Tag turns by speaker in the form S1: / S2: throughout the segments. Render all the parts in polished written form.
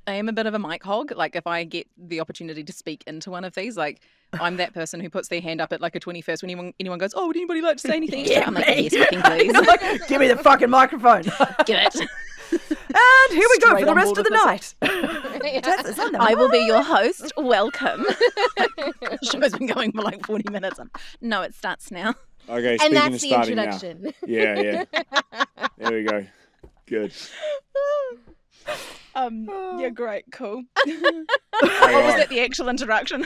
S1: I am a bit of a mic hog. Like, if I get the opportunity to speak into one of these, like, I'm that person who puts their hand up at like a 21st when anyone goes, "Oh, would anybody like to say anything extra?" I'm like, "Yes, fucking please."
S2: Like, give me the fucking microphone.
S1: Get it.
S2: And here we go
S1: Straight
S2: for the
S1: on
S2: rest
S1: board
S2: of the
S1: with
S2: night. Tessa's on the
S1: I will be
S2: mic.
S1: your host. Welcome. The show's been going for like 40 minutes. No, it starts now.
S3: Okay,
S4: And
S3: speaking
S4: that's
S3: of
S4: the
S3: starting
S4: introduction.
S3: now. Yeah. There we go. Good.
S1: Yeah, great, cool. What was it? The actual introduction?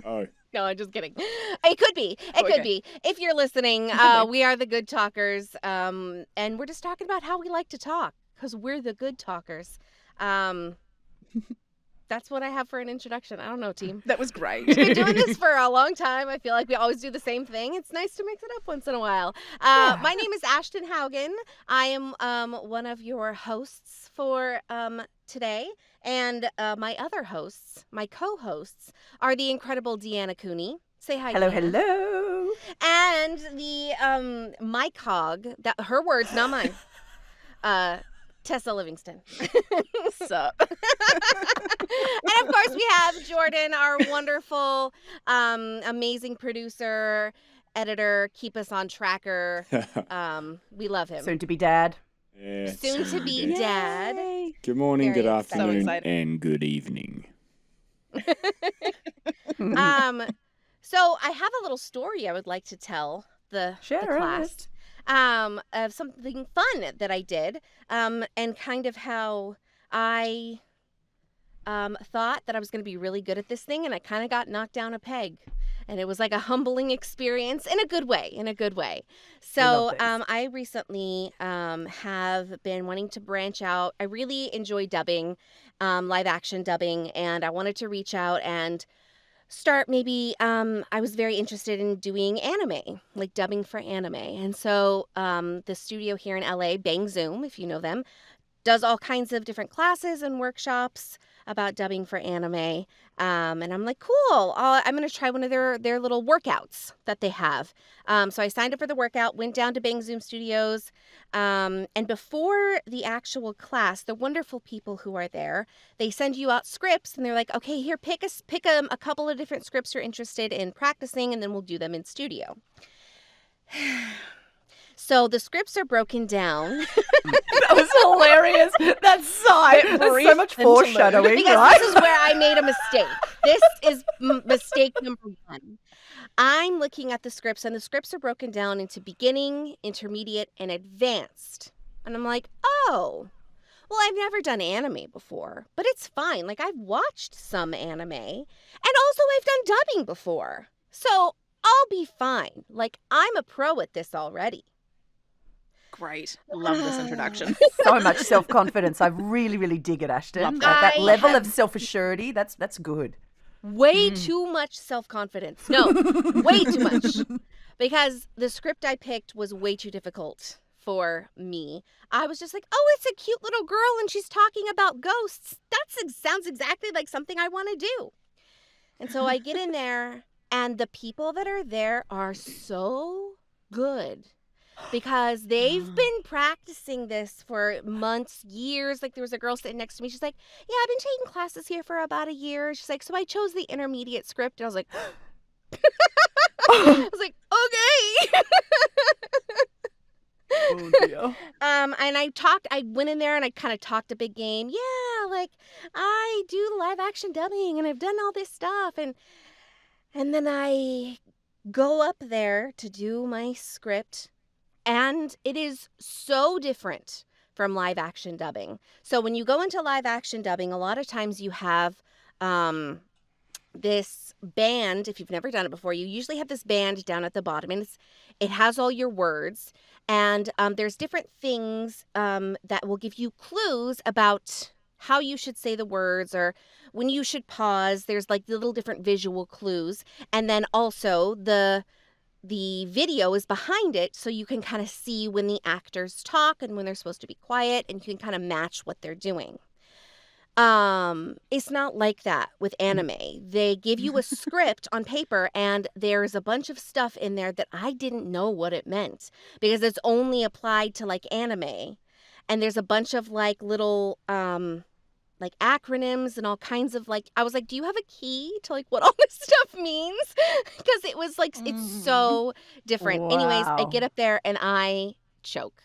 S3: Oh.
S4: No, I'm just kidding. It could be. It could be. If you're listening, we are the Good Talkers, and we're just talking about how we like to talk, because we're the Good Talkers. That's what I have for an introduction. I don't know, team.
S1: That was great.
S4: We've been doing this for a long time. I feel like we always do the same thing. It's nice to mix it up once in a while. My name is Ashton Haugen. I am one of your hosts for today. And my other hosts, my co-hosts, are the incredible Deanna Cooney. Say hi,
S2: Hello,
S4: Deanna.
S2: hello.
S4: And the mic hog, that her words, not mine. Tessa Livingston.
S1: Sup?
S4: And of course we have Jordan, our wonderful, amazing producer, editor, keep us on tracker. We love him.
S2: Soon to be dad.
S3: Yeah.
S4: Soon to be dad.
S3: Good morning,
S4: Very
S3: good
S4: exciting.
S3: afternoon,
S1: So excited.
S3: and good evening.
S4: So I have a little story I would like to tell the class. Of something fun that I did, and kind of how I thought that I was going to be really good at this thing, and I kind of got knocked down a peg. And it was like a humbling experience in a good way. So I recently have been wanting to branch out. I really enjoy dubbing, live action dubbing, and I wanted to reach out and start maybe, I was very interested in doing anime, like dubbing for anime. And so the studio here in LA, Bang Zoom, if you know them, does all kinds of different classes and workshops about dubbing for anime. And I'm like, cool, I'm going to try one of their little workouts that they have. So I signed up for the workout, went down to Bang Zoom Studios. And before the actual class, the wonderful people who are there, they send you out scripts and they're like, okay, here, pick a couple of different scripts you're interested in practicing, and then we'll do them in studio. So the scripts are broken down.
S2: That was hilarious. That sigh. There's so much foreshadowing,
S4: because
S2: right?
S4: this is where I made a mistake. This is mistake number one. I'm looking at the scripts, and the scripts are broken down into beginning, intermediate, and advanced. And I'm like, oh, well, I've never done anime before, but it's fine. Like, I've watched some anime, and also I've done dubbing before. So I'll be fine. Like, I'm a pro at this already.
S1: Great. Love this introduction.
S2: So much self-confidence. I really, really dig it, Ashton.
S1: Love
S2: That
S4: I
S2: level
S4: have-
S2: of self-assurity, that's good.
S4: Way too much self-confidence. No, way too much. Because the script I picked was way too difficult for me. I was just like, oh, it's a cute little girl and she's talking about ghosts. That sounds exactly like something I want to do. And so I get in there, and the people that are there are so good. Because they've been practicing this for months, years. Like, there was a girl sitting next to me. She's like, yeah, I've been taking classes here for about a year. She's like, so I chose the intermediate script. And I was like, okay.
S2: Oh, dear.
S4: And I went in there and I kind of talked a big game. Yeah, like, I do live action dubbing and I've done all this stuff. And then I go up there to do my script. And it is so different from live action dubbing. So when you go into live action dubbing, a lot of times you have this band. If you've never done it before, you usually have this band down at the bottom, and it has all your words. And there's different things that will give you clues about how you should say the words or when you should pause. There's like little different visual clues. And then also the video is behind it, so you can kind of see when the actors talk and when they're supposed to be quiet, and you can kind of match what they're doing. It's not like that with anime. They give you a script on paper, and there's a bunch of stuff in there that I didn't know what it meant because it's only applied to like anime. And there's a bunch of like little like acronyms and all kinds of like, I was like, do you have a key to like what all this stuff means? Because it was like, it's so different. Anyways, I get up there and I choke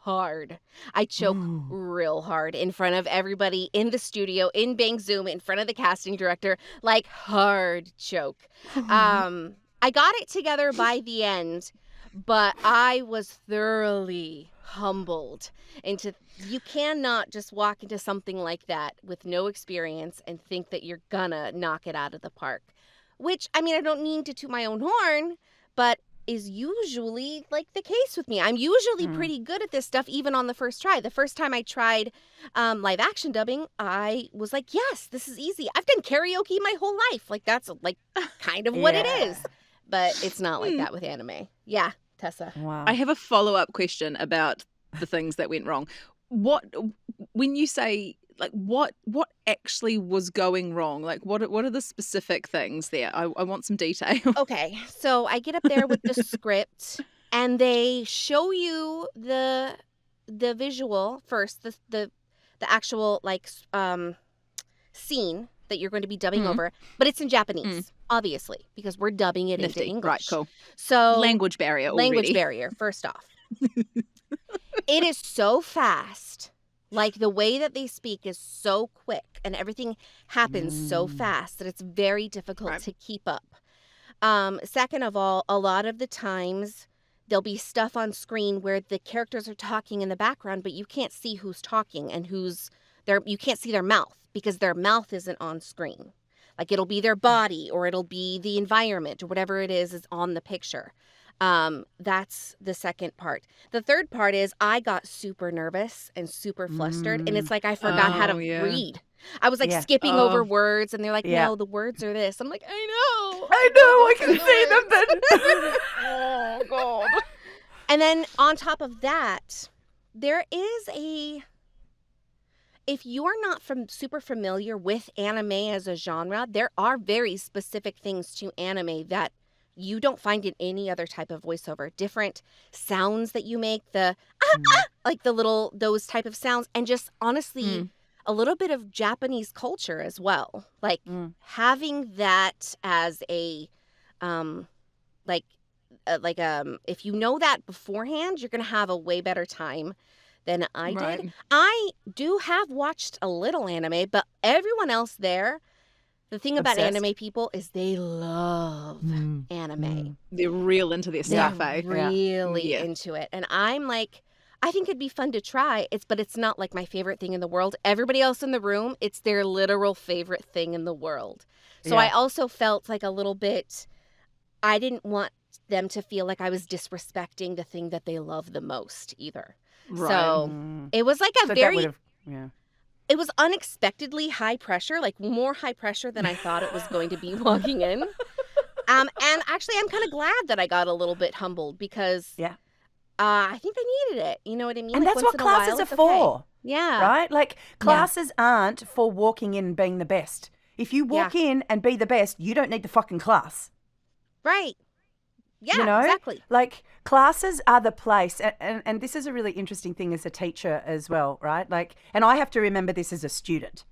S4: hard. I choke real hard in front of everybody in the studio, in Bang Zoom, in front of the casting director, like hard choke. I got it together by the end, but I was thoroughly humbled into, you cannot just walk into something like that with no experience and think that you're gonna knock it out of the park. Which, I mean, I don't mean to toot my own horn, but is usually like the case with me. I'm usually pretty good at this stuff, even on the first try. The first time I tried live action dubbing, I was like, yes, this is easy. I've done karaoke my whole life. Like, that's like kind of what it is. But it's not like that with anime. Yeah, Tessa.
S2: Wow.
S1: I have a follow-up question about the things that went wrong. When you say, like, what actually was going wrong? Like, what are the specific things there? I want some detail.
S4: Okay, so I get up there with the script, and they show you the visual first, the actual like scene that you're going to be dubbing over, but it's in Japanese, obviously, because we're dubbing it into English.
S1: Right, cool.
S4: So
S1: language barrier already.
S4: Language barrier, first off. It is so fast. Like, the way that they speak is so quick and everything happens so fast that it's very difficult to keep up. Second of all, a lot of the times there'll be stuff on screen where the characters are talking in the background, but you can't see who's talking and you can't see their mouth because their mouth isn't on screen. Like, it'll be their body or it'll be the environment or whatever it is on the picture. That's the second part. The third part is I got super nervous and super flustered, and it's like I forgot how to read. I was like skipping over words, and they're like, no, the words are this. I'm like, I
S2: can see them then.
S4: Oh, God. And then on top of that, there is if you're not super familiar with anime as a genre, there are very specific things to anime that you don't find in any other type of voiceover. Different sounds that you make, like the little, those type of sounds, and just honestly, a little bit of Japanese culture as well. Like having that as a, if you know that beforehand, you're going to have a way better time than I did. I do have watched a little anime, but everyone else there, the thing about anime people is they love anime.
S1: They're real into their stuff,
S4: They're really into it. And I'm like, I think it'd be fun to try. But it's not like my favorite thing in the world. Everybody else in the room, it's their literal favorite thing in the world. So I also felt like a little bit, I didn't want them to feel like I was disrespecting the thing that they love the most either. Right. So it was like it was unexpectedly high pressure, like more high pressure than I thought it was going to be walking in. And actually, I'm kind of glad that I got a little bit humbled because I think I needed it. You know what I mean?
S2: And
S4: like
S2: that's what classes are for.
S4: Okay. Yeah.
S2: Right? Like, classes aren't for walking in and being the best. If you walk in and be the best, you don't need the fucking class.
S4: Right. Yeah, exactly.
S2: Like, classes are the place, and this is a really interesting thing as a teacher as well, right? Like, and I have to remember this as a student,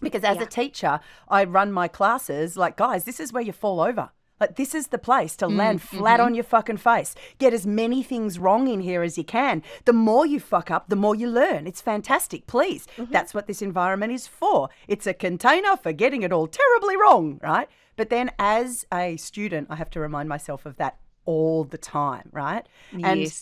S2: because as a teacher, I run my classes like, guys, this is where you fall over. Like, this is the place to land flat on your fucking face. Get as many things wrong in here as you can. The more you fuck up, the more you learn. It's fantastic. Please. That's what this environment is for. It's a container for getting it all terribly wrong, right? But then as a student, I have to remind myself of that all the time, right? And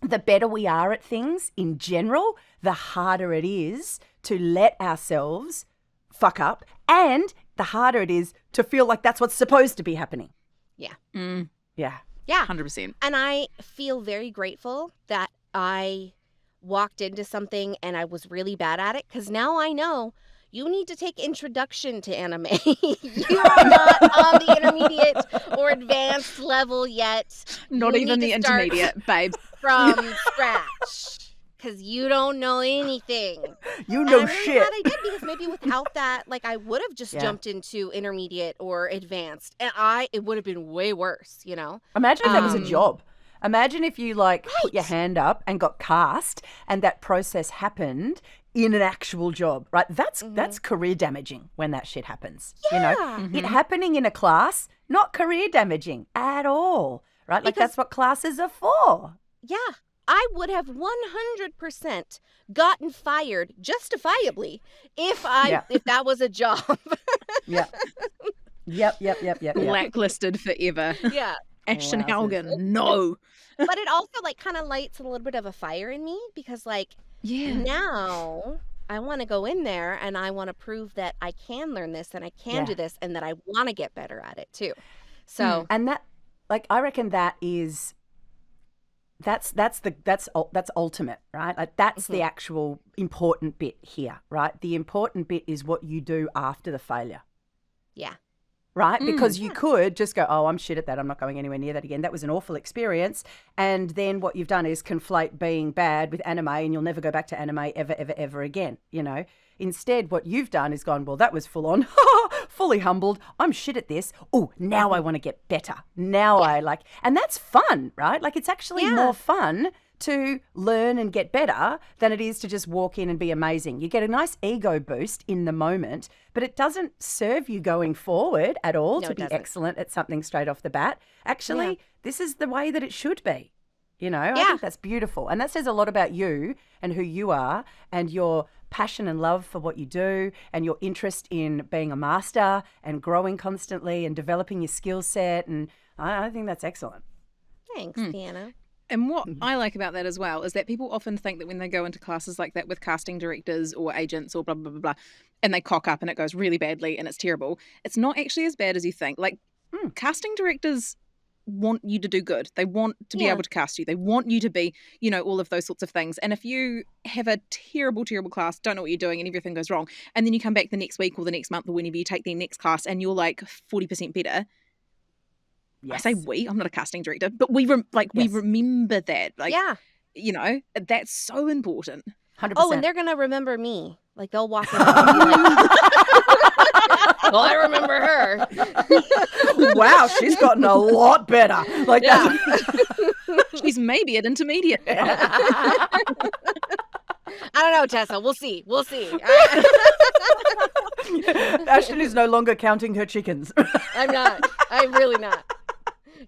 S2: the better we are at things in general, the harder it is to let ourselves fuck up, and the harder it is to feel like that's what's supposed to be happening.
S4: Yeah.
S2: Yeah.
S1: 100%.
S4: And I feel very grateful that I walked into something and I was really bad at it, because now I know you need to take introduction to anime. You are not on the intermediate or advanced level yet.
S1: Not even the intermediate, babe.
S4: From scratch. Because you don't know anything.
S2: You know
S4: and I'm
S2: shit.
S4: really glad I did, because maybe without that, like, I would have just jumped into intermediate or advanced, and it would have been way worse, you know?
S2: Imagine if that was a job. Imagine if you put your hand up and got cast and that process happened in an actual job, right? That's career damaging when that shit happens.
S4: Yeah.
S2: It happening in a class, not career damaging at all, right? Like that's what classes are for.
S4: Yeah. I would have 100% gotten fired justifiably if that was a job.
S2: Yeah. Yep.
S1: Blacklisted forever.
S4: Yeah.
S1: Ashton Haugen, no.
S4: But it also kind of lights a little bit of a fire in me because now I want to go in there and I want to prove that I can learn this and I can do this and that I want to get better at it too. So
S2: and that I reckon that is that's ultimate, right? Like that's the actual important bit here, right? The important bit is what you do after the failure.
S4: Yeah.
S2: Right? Because you could just go, oh, I'm shit at that. I'm not going anywhere near that again. That was an awful experience. And then what you've done is conflate being bad with anime and you'll never go back to anime ever again, Instead, what you've done is gone, well, that was full on, fully humbled. I'm shit at this. Oh, now I want to get better. Now and that's fun, right? Like it's actually more fun to learn and get better than it is to just walk in and be amazing. You get a nice ego boost in the moment, but it doesn't serve you going forward at all to be excellent at something straight off the bat. Actually, this is the way that it should be. I think that's beautiful. And that says a lot about you and who you are and your passion and love for what you do and your interest in being a master and growing constantly and developing your skill set. And I think that's excellent.
S4: Thanks, Deanna.
S1: And what I like about that as well is that people often think that when they go into classes like that with casting directors or agents or blah, blah, blah, blah, and they cock up and it goes really badly and it's terrible, it's not actually as bad as you think. Casting directors want you to do good. They want to be able to cast you. They want you to be, all of those sorts of things. And if you have a terrible, terrible class, don't know what you're doing and everything goes wrong, and then you come back the next week or the next month or whenever you take the next class and you're 40% better,
S2: yes.
S1: I say I'm not a casting director, but we remember that. That's so important.
S2: 100%.
S4: Oh, and they're going to remember me. They'll walk in and be well, I remember her.
S2: Wow, she's gotten a lot better.
S1: She's maybe at intermediate.
S4: I don't know, Tessa. We'll see.
S2: Ashton is no longer counting her chickens.
S4: I'm not. I'm really not.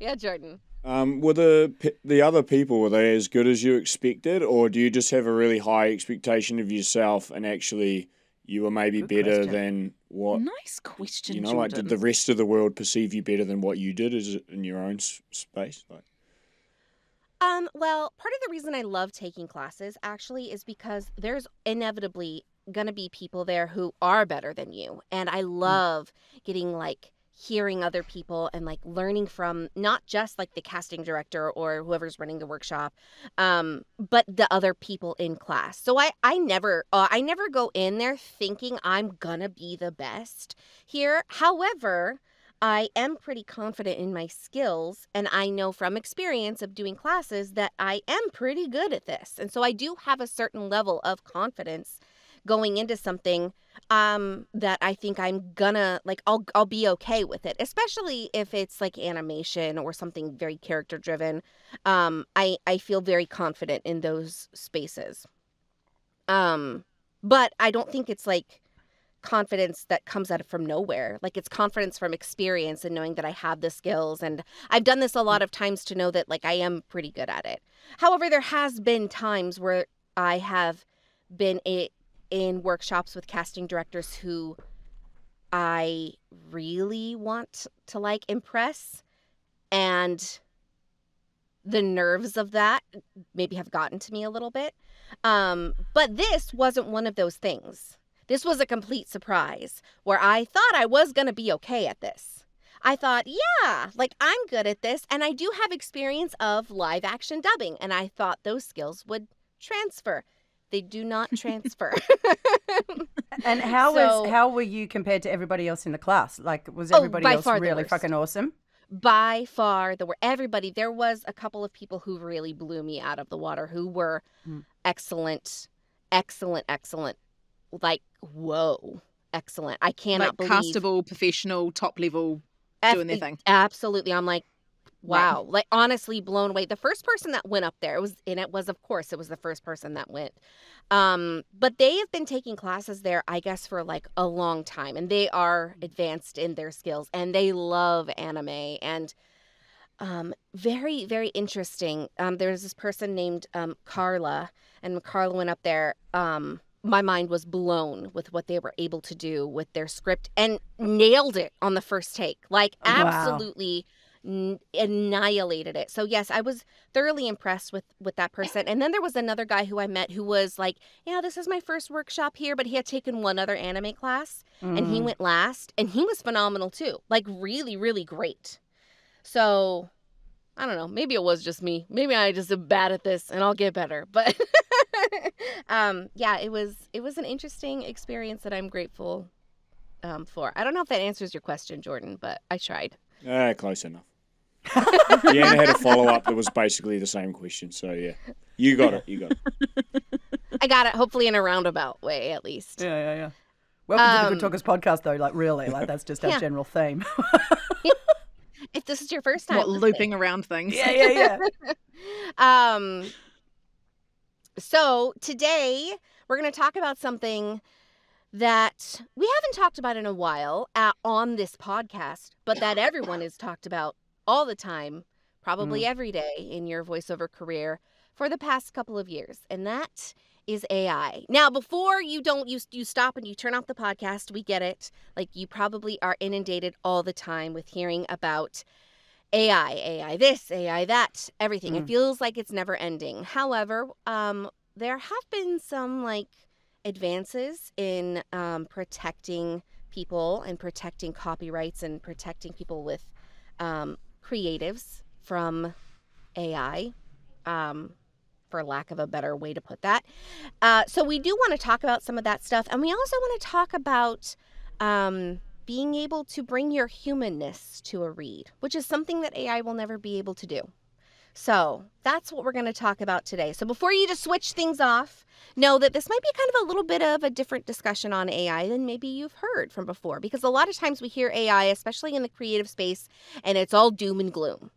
S4: Yeah, Jordan.
S3: Were the other people, were they as good as you expected, or do you just have a really high expectation of yourself and actually you were maybe
S2: Good
S3: better
S2: question.
S3: than what?
S1: Nice question,
S3: Jordan. Did the rest of the world perceive you better than what you did in your own space?
S4: Well, part of the reason I love taking classes actually is because there's inevitably going to be people there who are better than you. And I love getting hearing other people and learning from not just the casting director or whoever's running the workshop, but the other people in class. So I never go in there thinking I'm gonna be the best here. However, I am pretty confident in my skills, and I know from experience of doing classes that I am pretty good at this. And so I do have a certain level of confidence going into something that I think I'm gonna I'll be okay with it, especially if it's animation or something very character driven. I feel very confident in those spaces. But I don't think it's confidence that comes out of from nowhere. It's confidence from experience and knowing that I have the skills, and I've done this a lot of times to know that I am pretty good at it. However, there has been times where I have been in workshops with casting directors who I really want to impress, and the nerves of that maybe have gotten to me a little bit. But this wasn't one of those things. This was a complete surprise where I thought I was going to be okay at this. I thought, I'm good at this, and I do have experience of live action dubbing, and I thought those skills would transfer. They do not transfer.
S2: And how were you compared to everybody else in the class? Was everybody else really fucking awesome?
S4: By far, there was a couple of people who really blew me out of the water, who were excellent. Whoa, excellent. I cannot believe.
S1: Castable, professional, top level, doing their thing.
S4: Absolutely. I'm wow, like honestly blown away. The first person that went up there, it was the first person that went. But they have been taking classes there, I guess, for like a long time, and they are advanced in their skills, and they love anime. And very, very interesting. There's this person named Carla, and Carla went up there. My mind was blown with what they were able to do with their script and nailed it on the first take. Like, absolutely annihilated it. So yes, I was thoroughly impressed with that person. And then there was another guy who I met who was like, yeah, this is my first workshop here, but he had taken one other anime class and he went last, and he was phenomenal too. Like, really, really great. So I don't know, maybe it was just me. Maybe I just am bad at this and I'll get better. But yeah, it was an interesting experience that I'm grateful for. I don't know if that answers your question, Jordan, but I tried.
S3: Close enough. Deanna had a follow-up that was basically the same question. So, yeah, you got it.
S4: I got it, hopefully in a roundabout way, at least.
S2: Yeah. Welcome to the Good Talkers podcast, though. Like, really, like that's just our general theme.
S4: If this is your first time.
S1: Looping around things.
S2: Yeah.
S4: So today we're going to talk about something that we haven't talked about in a while on this podcast, but that everyone has talked about all the time, probably every day in your voiceover career for the past couple of years, and that is AI. Now, before you stop and you turn off the podcast, we get it. Like, you probably are inundated all the time with hearing about AI this, AI that, everything. It feels like it's never ending. However, there have been some like advances in protecting people and protecting copyrights and protecting people with creatives from AI, for lack of a better way to put that. So we do want to talk about some of that stuff. And we also want to talk about being able to bring your humanness to a read, which is something that AI will never be able to do. So that's what we're going to talk about today. So before you just switch things off, know that this might be kind of a little bit of a different discussion on AI than maybe you've heard from before. Because a lot of times we hear AI, especially in the creative space, and it's all doom and gloom.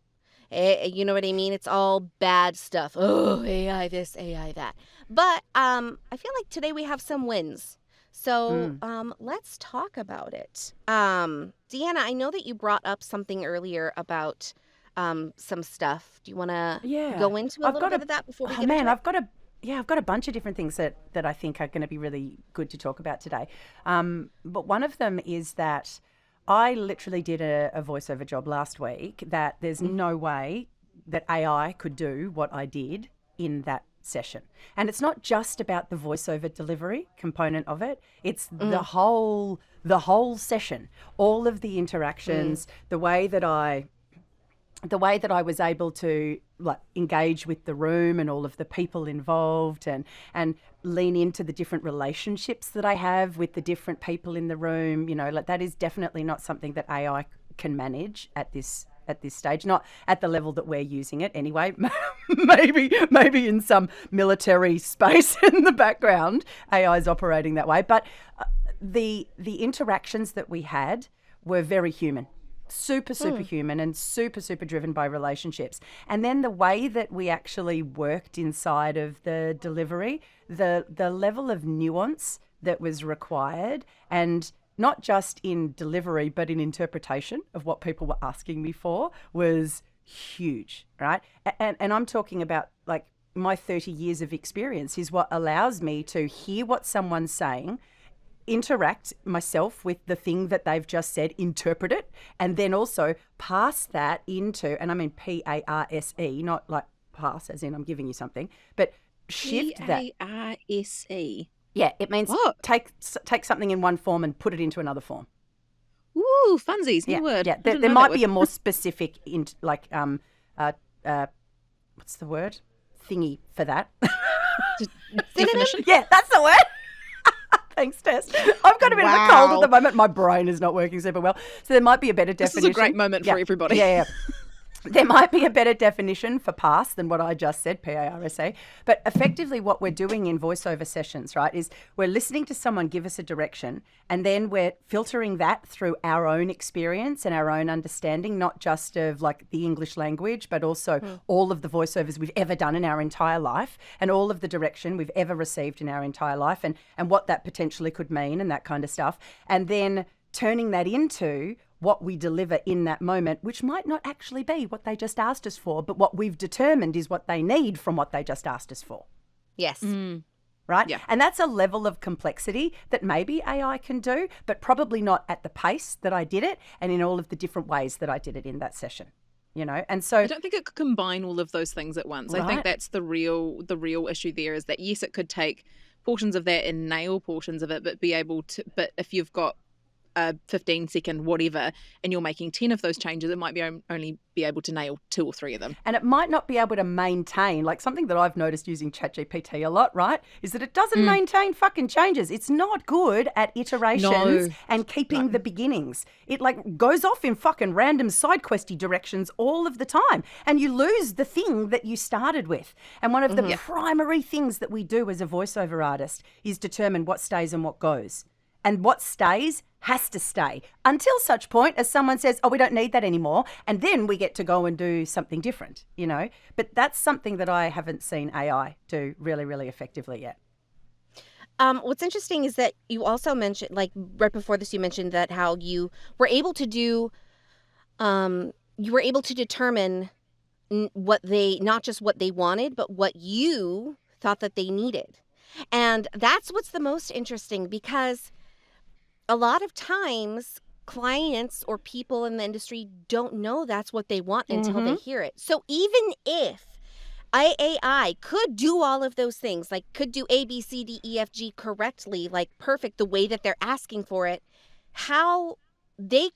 S4: You know what I mean? It's all bad stuff. Oh, AI this, AI that. But I feel like today we have some wins. So let's talk about it. Deanna, I know that you brought up something earlier about some stuff. Do you want to go into a little bit of that before we get into it?
S2: I've got a bunch of different things that I think are going to be really good to talk about today. But one of them is that I literally did a voiceover job last week that there's no way that AI could do what I did in that session. And it's not just about the voiceover delivery component of it. It's the whole session, all of the interactions, the way that I was able to like engage with the room and all of the people involved and lean into the different relationships that I have with the different people in the room. You know, like that is definitely not something that AI can manage at this stage, not at the level that we're using it anyway. maybe in some military space in the background, AI is operating that way. But the interactions that we had were very human. Super human and super driven by relationships. And then the way that we actually worked inside of the delivery, the level of nuance that was required, and not just in delivery but in interpretation of what people were asking me for, was huge, right? And I'm talking about like my 30 years of experience is what allows me to hear what someone's saying, interact myself with the thing that they've just said, interpret it, and then also pass that into, and I mean PARSE, not like pass as in I'm giving you something, but shift that.
S1: PARSE.
S2: Yeah, it means take something in one form and put it into another form.
S1: Ooh, funsies, new word.
S2: Yeah, there might be a more specific, what's the word? Thingy for that.
S1: Definition?
S2: Yeah, that's the word. Thanks, Tess. I've got a bit of a cold at the moment. My brain is not working super well. So there might be a better definition.
S1: This is a great moment for everybody.
S2: Yeah. There might be a better definition for pass than what I just said, PARSA. But effectively what we're doing in voiceover sessions, right, is we're listening to someone give us a direction, and then we're filtering that through our own experience and our own understanding, not just of like the English language, but also all of the voiceovers we've ever done in our entire life and all of the direction we've ever received in our entire life, and what that potentially could mean and that kind of stuff. And then turning that into what we deliver in that moment, which might not actually be what they just asked us for, but what we've determined is what they need from what they just asked us for.
S4: Yes.
S2: Right?
S1: Yeah.
S2: And that's a level of complexity that maybe AI can do, but probably not at the pace that I did it and in all of the different ways that I did it in that session. And so
S1: I don't think it could combine all of those things at once. I think
S2: Right.
S1: that's the real issue there, is that yes, it could take portions of that and nail portions of it, but if you've got a 15-second whatever and you're making 10 of those changes, it might be only be able to nail 2 or 3 of them.
S2: And it might not be able to maintain, like something that I've noticed using ChatGPT a lot, right, is that it doesn't maintain fucking changes. It's not good at iterations and keeping the beginnings. It like goes off in fucking random side questy directions all of the time, and you lose the thing that you started with. And one of the primary things that we do as a voiceover artist is determine what stays and what goes. And what stays has to stay until such point as someone says, oh, we don't need that anymore. And then we get to go and do something different, But that's something that I haven't seen AI do really, really effectively yet.
S4: What's interesting is that you also mentioned, like right before this, you mentioned that how you were able to determine not just what they wanted, but what you thought that they needed. And that's what's the most interesting, because a lot of times clients or people in the industry don't know that's what they want until they hear it. So even if AI could do all of those things, like could do A, B, C, D, E, F, G correctly, like perfect, the way that they're asking for it, how they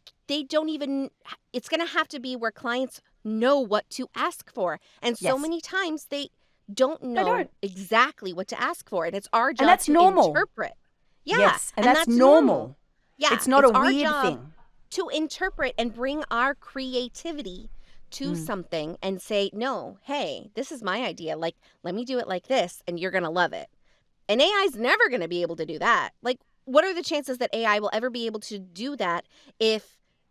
S4: don't even, it's going to have to be where clients know what to ask for. And so many times they don't know exactly what to ask for. And it's our job to interpret. Yeah.
S2: Yes, and that's normal.
S4: Yeah,
S2: it's not a
S4: our
S2: weird
S4: job
S2: thing.
S4: To interpret and bring our creativity to something and say, no, hey, this is my idea. Like, let me do it like this, and you're going to love it. And AI is never going to be able to do that. Like, what are the chances that AI will ever be able to do that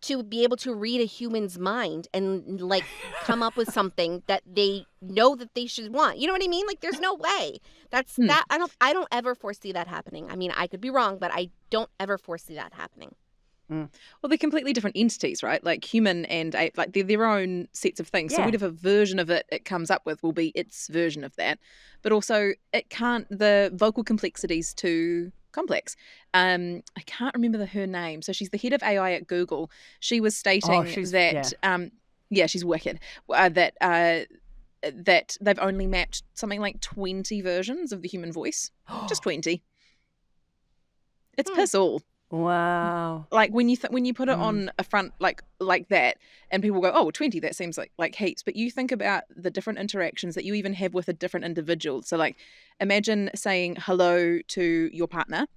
S4: to be able to read a human's mind and like come up with something that they know that they should want? You know what I mean? Like, there's no way. That I don't ever foresee that happening. I mean, I could be wrong, but I don't ever foresee that happening.
S1: Well, they're completely different entities, right? Like human and ape, like they're their own sets of things. So whatever version of it comes up with will be its version of that. But also the vocal complexity's too complex. I can't remember her name. So she's the head of AI at Google. She was stating she's wicked. That they've only mapped something like 20 versions of the human voice. Just 20. It's piss all.
S2: Wow.
S1: Like when you put it on a front like that, and people go, oh, 20, that seems like heaps. But you think about the different interactions that you even have with a different individual. So like imagine saying hello to your partner,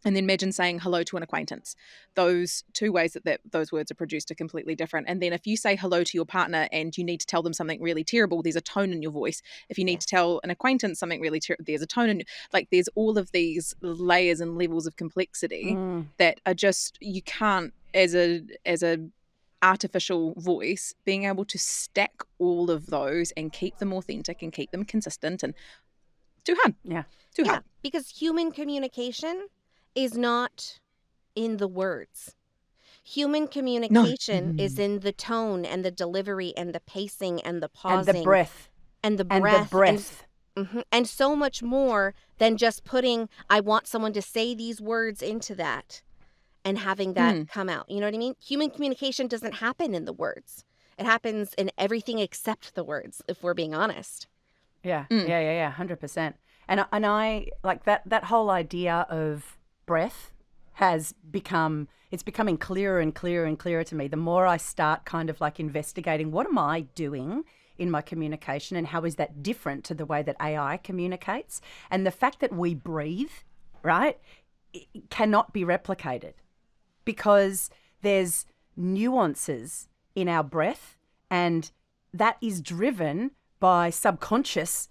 S1: and then imagine saying hello to an acquaintance. Those two ways that those words are produced are completely different. And then if you say hello to your partner and you need to tell them something really terrible, there's a tone in your voice. If you need to tell an acquaintance something really terrible, there's a tone in, like there's all of these layers and levels of complexity that are just, you can't, as a artificial voice, being able to stack all of those and keep them authentic and keep them consistent, and too hard. Too hard.
S4: Because human communication is not in the words. Human communication is in the tone and the delivery and the pacing and the pausing.
S2: And the breath.
S4: And so much more than just putting, I want someone to say these words into that and having that come out. You know what I mean? Human communication doesn't happen in the words. It happens in everything except the words, if we're being honest.
S2: Yeah, 100%. And I like that whole idea of breath it's becoming clearer and clearer and clearer to me the more I start kind of like investigating what am I doing in my communication and how is that different to the way that AI communicates. And the fact that we breathe, right, it cannot be replicated because there's nuances in our breath and that is driven by subconscious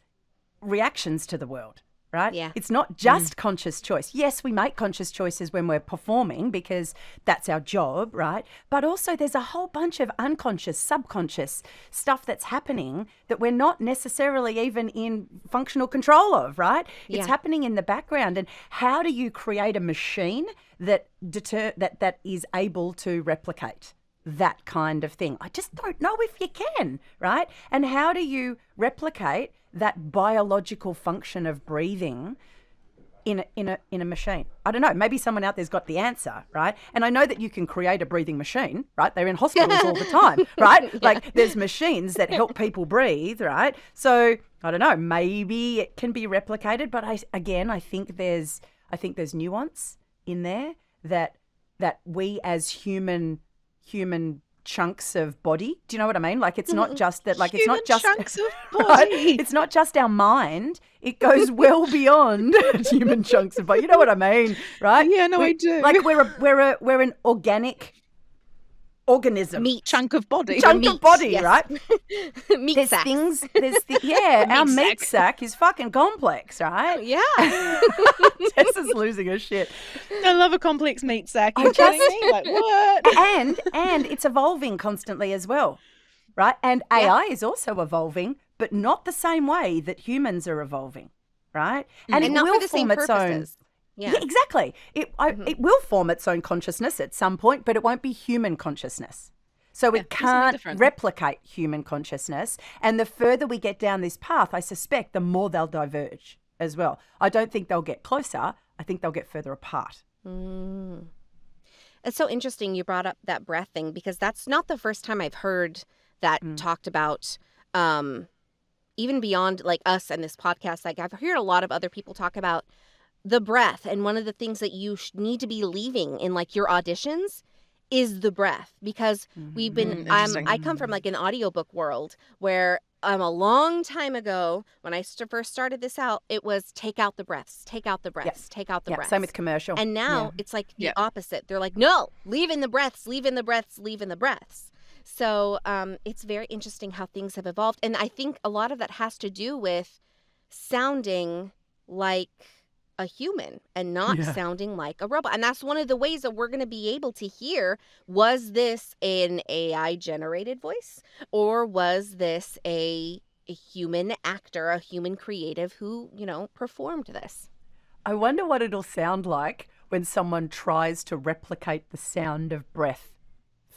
S2: reactions to the world, right?
S4: Yeah.
S2: It's not just conscious choice. Yes, we make conscious choices when we're performing because that's our job, right? But also there's a whole bunch of unconscious, subconscious stuff that's happening that we're not necessarily even in functional control of, right?
S4: Yeah.
S2: It's happening in the background. And how do you create a machine that that is able to replicate that kind of thing? I just don't know if you can, right? And how do you replicate that biological function of breathing in a machine? I don't know. Maybe someone out there's got the answer, right? And I know that you can create a breathing machine, right? They're in hospitals all the time, right?
S4: Yeah.
S2: Like there's machines that help people breathe, right? So I don't know. Maybe it can be replicated, but I think there's nuance in there that we as human chunks of body. Do you know what I mean? Like it's not just that. Like it's not just
S1: chunks of
S2: right?
S1: body.
S2: It's not just our mind. It goes well beyond human chunks of body. You know what I mean, right?
S1: Yeah, no, I do.
S2: Like we're an organic organism.
S4: Meat.
S1: Chunk of body.
S2: Chunk of body,
S4: yes.
S2: right?
S4: Meat
S2: There's
S4: sacks.
S2: things. Our
S1: Meat
S2: meat
S1: sack.
S2: sack is fucking complex, right?
S4: Yeah.
S2: Tessa's losing her shit.
S1: I love a complex meat sack.
S2: I
S1: You're
S2: just-
S1: kidding me? Like, what?
S2: And it's evolving constantly as well, right? And AI is also evolving, but not the same way that humans are evolving, right?
S4: And
S2: it
S4: not
S2: will
S4: for the same
S2: form its own.
S4: purposes. Yeah.
S2: Yeah, exactly. It will form its own consciousness at some point, but it won't be human consciousness. So it
S1: something
S2: can't
S1: different.
S2: replicate human consciousness. And the further we get down this path, I suspect the more they'll diverge as well. I don't think they'll get closer. I think they'll get further apart.
S4: Mm. It's so interesting you brought up that breath thing, because that's not the first time I've heard that talked about, even beyond like us and this podcast. Like I've heard a lot of other people talk about the breath, and one of the things that you need to be leaving in like your auditions is the breath, because we've been
S1: Interesting.
S4: I come from like an audiobook world where a long time ago when I first started this out, it was take out the breaths, take out the breaths, take out the breaths.
S2: Same with commercial.
S4: And now
S2: Yeah.
S4: it's like the
S1: Yeah.
S4: opposite. They're like, no, leave in the breaths, leave in the breaths, leave in the breaths. So it's very interesting how things have evolved. And I think a lot of that has to do with sounding like a human and not sounding like a robot. And that's one of the ways that we're going to be able to hear, was this an AI generated voice, or was this a human actor, a human creative who, performed this?
S2: I wonder what it'll sound like when someone tries to replicate the sound of breath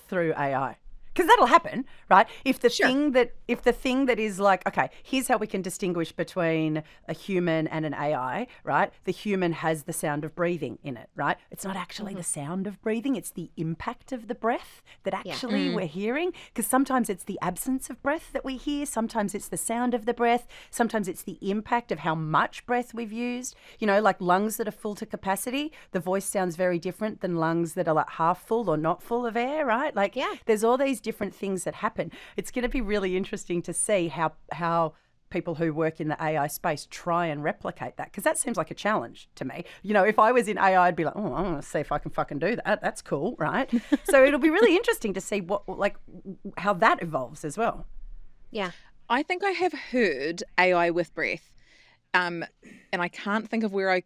S2: through AI. Because that'll happen, right? If the thing that is like, okay, here's how we can distinguish between a human and an AI, right? The human has the sound of breathing in it, right? It's not actually the sound of breathing, it's the impact of the breath that actually we're hearing. Because sometimes it's the absence of breath that we hear, sometimes it's the sound of the breath, sometimes it's the impact of how much breath we've used. Like lungs that are full to capacity, the voice sounds very different than lungs that are like half full or not full of air, right? Like there's all these different things that happen. It's going to be really interesting to see how people who work in the AI space try and replicate that, because that seems like a challenge to me. If I was in AI, I'd be like, oh, I want to see if I can fucking do that. That's cool, right? So it'll be really interesting to see how that evolves as well.
S4: Yeah.
S1: I think I have heard AI with breath, and I can't think of where I've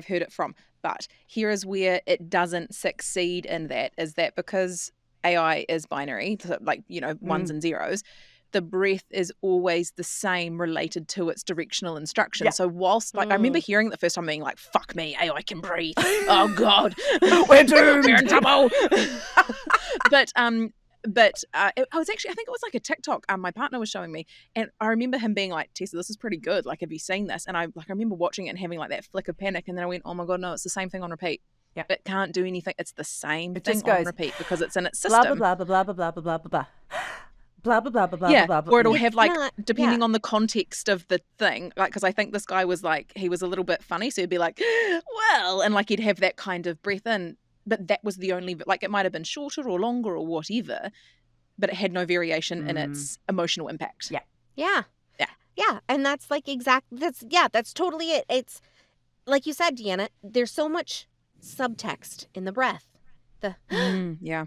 S1: heard it from. But here is where it doesn't succeed in that, is that because AI is binary, like, ones and zeros, the breath is always the same related to its directional instruction.
S2: Yeah.
S1: So whilst, I remember hearing it the first time being like, fuck me, AI can breathe. Oh, God.
S2: We're doomed.
S1: We're in trouble. But I think it was like a TikTok my partner was showing me, and I remember him being like, Tessa, this is pretty good. Like, have you seen this? And I remember watching it and having like that flick of panic, and then I went, oh my God, no, it's the same thing on repeat.
S2: Yeah.
S1: It can't do anything. It's the same thing
S2: just
S1: on
S2: goes,
S1: repeat because it's in its system.
S2: Blah, blah, blah, blah, blah, blah, blah, blah, blah. Blah, blah, blah, blah, blah,
S1: Yeah,
S2: blah, blah.
S1: or it'll
S2: Yeah.
S1: have like,
S4: not-
S1: depending on the context of the thing, like, because I think this guy was like, he was a little bit funny, so he'd be like, well, and like he'd have that kind of breath in, but that was the only, like, it might have been shorter or longer or whatever, but it had no variation in its emotional impact.
S2: Yeah.
S4: Yeah.
S1: Yeah.
S4: Yeah. And that's like that's totally it. It's like you said, Deanna, there's so much subtext in the breath.
S1: Yeah.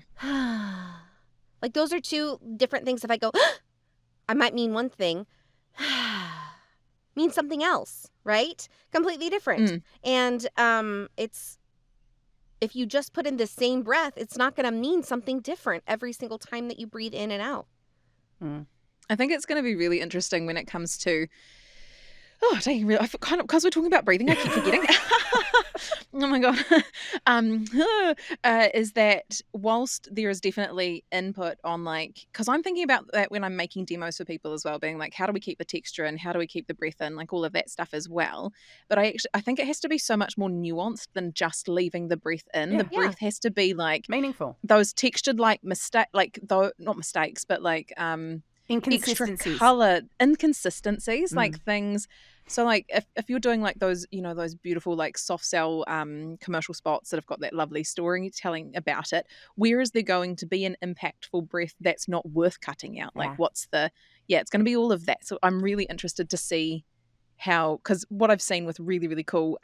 S4: Like those are two different things. If I go, I might mean one thing, means something else, right? Completely different. And it's, if you just put in the same breath, it's not going to mean something different every single time that you breathe in and out.
S1: I think it's going to be really interesting when it comes to, oh, dang, I kind of, because we're talking about breathing, I keep forgetting. Oh my God. Is that whilst there is definitely input on like, because I'm thinking about that when I'm making demos for people as well, being like, how do we keep the texture and how do we keep the breath in, like all of that stuff as well. But I think it has to be so much more nuanced than just leaving the breath in. The breath has to be like
S2: meaningful.
S1: Those textured like not mistakes, but like
S2: inconsistencies,
S1: extra color inconsistencies, like things. So like if you're doing like those, you know, those beautiful like soft sell commercial spots that have got that lovely storytelling about it, where is there going to be an impactful breath that's not worth cutting out? Like it's going to be all of that. So I'm really interested to see how, because what I've seen with really, really cool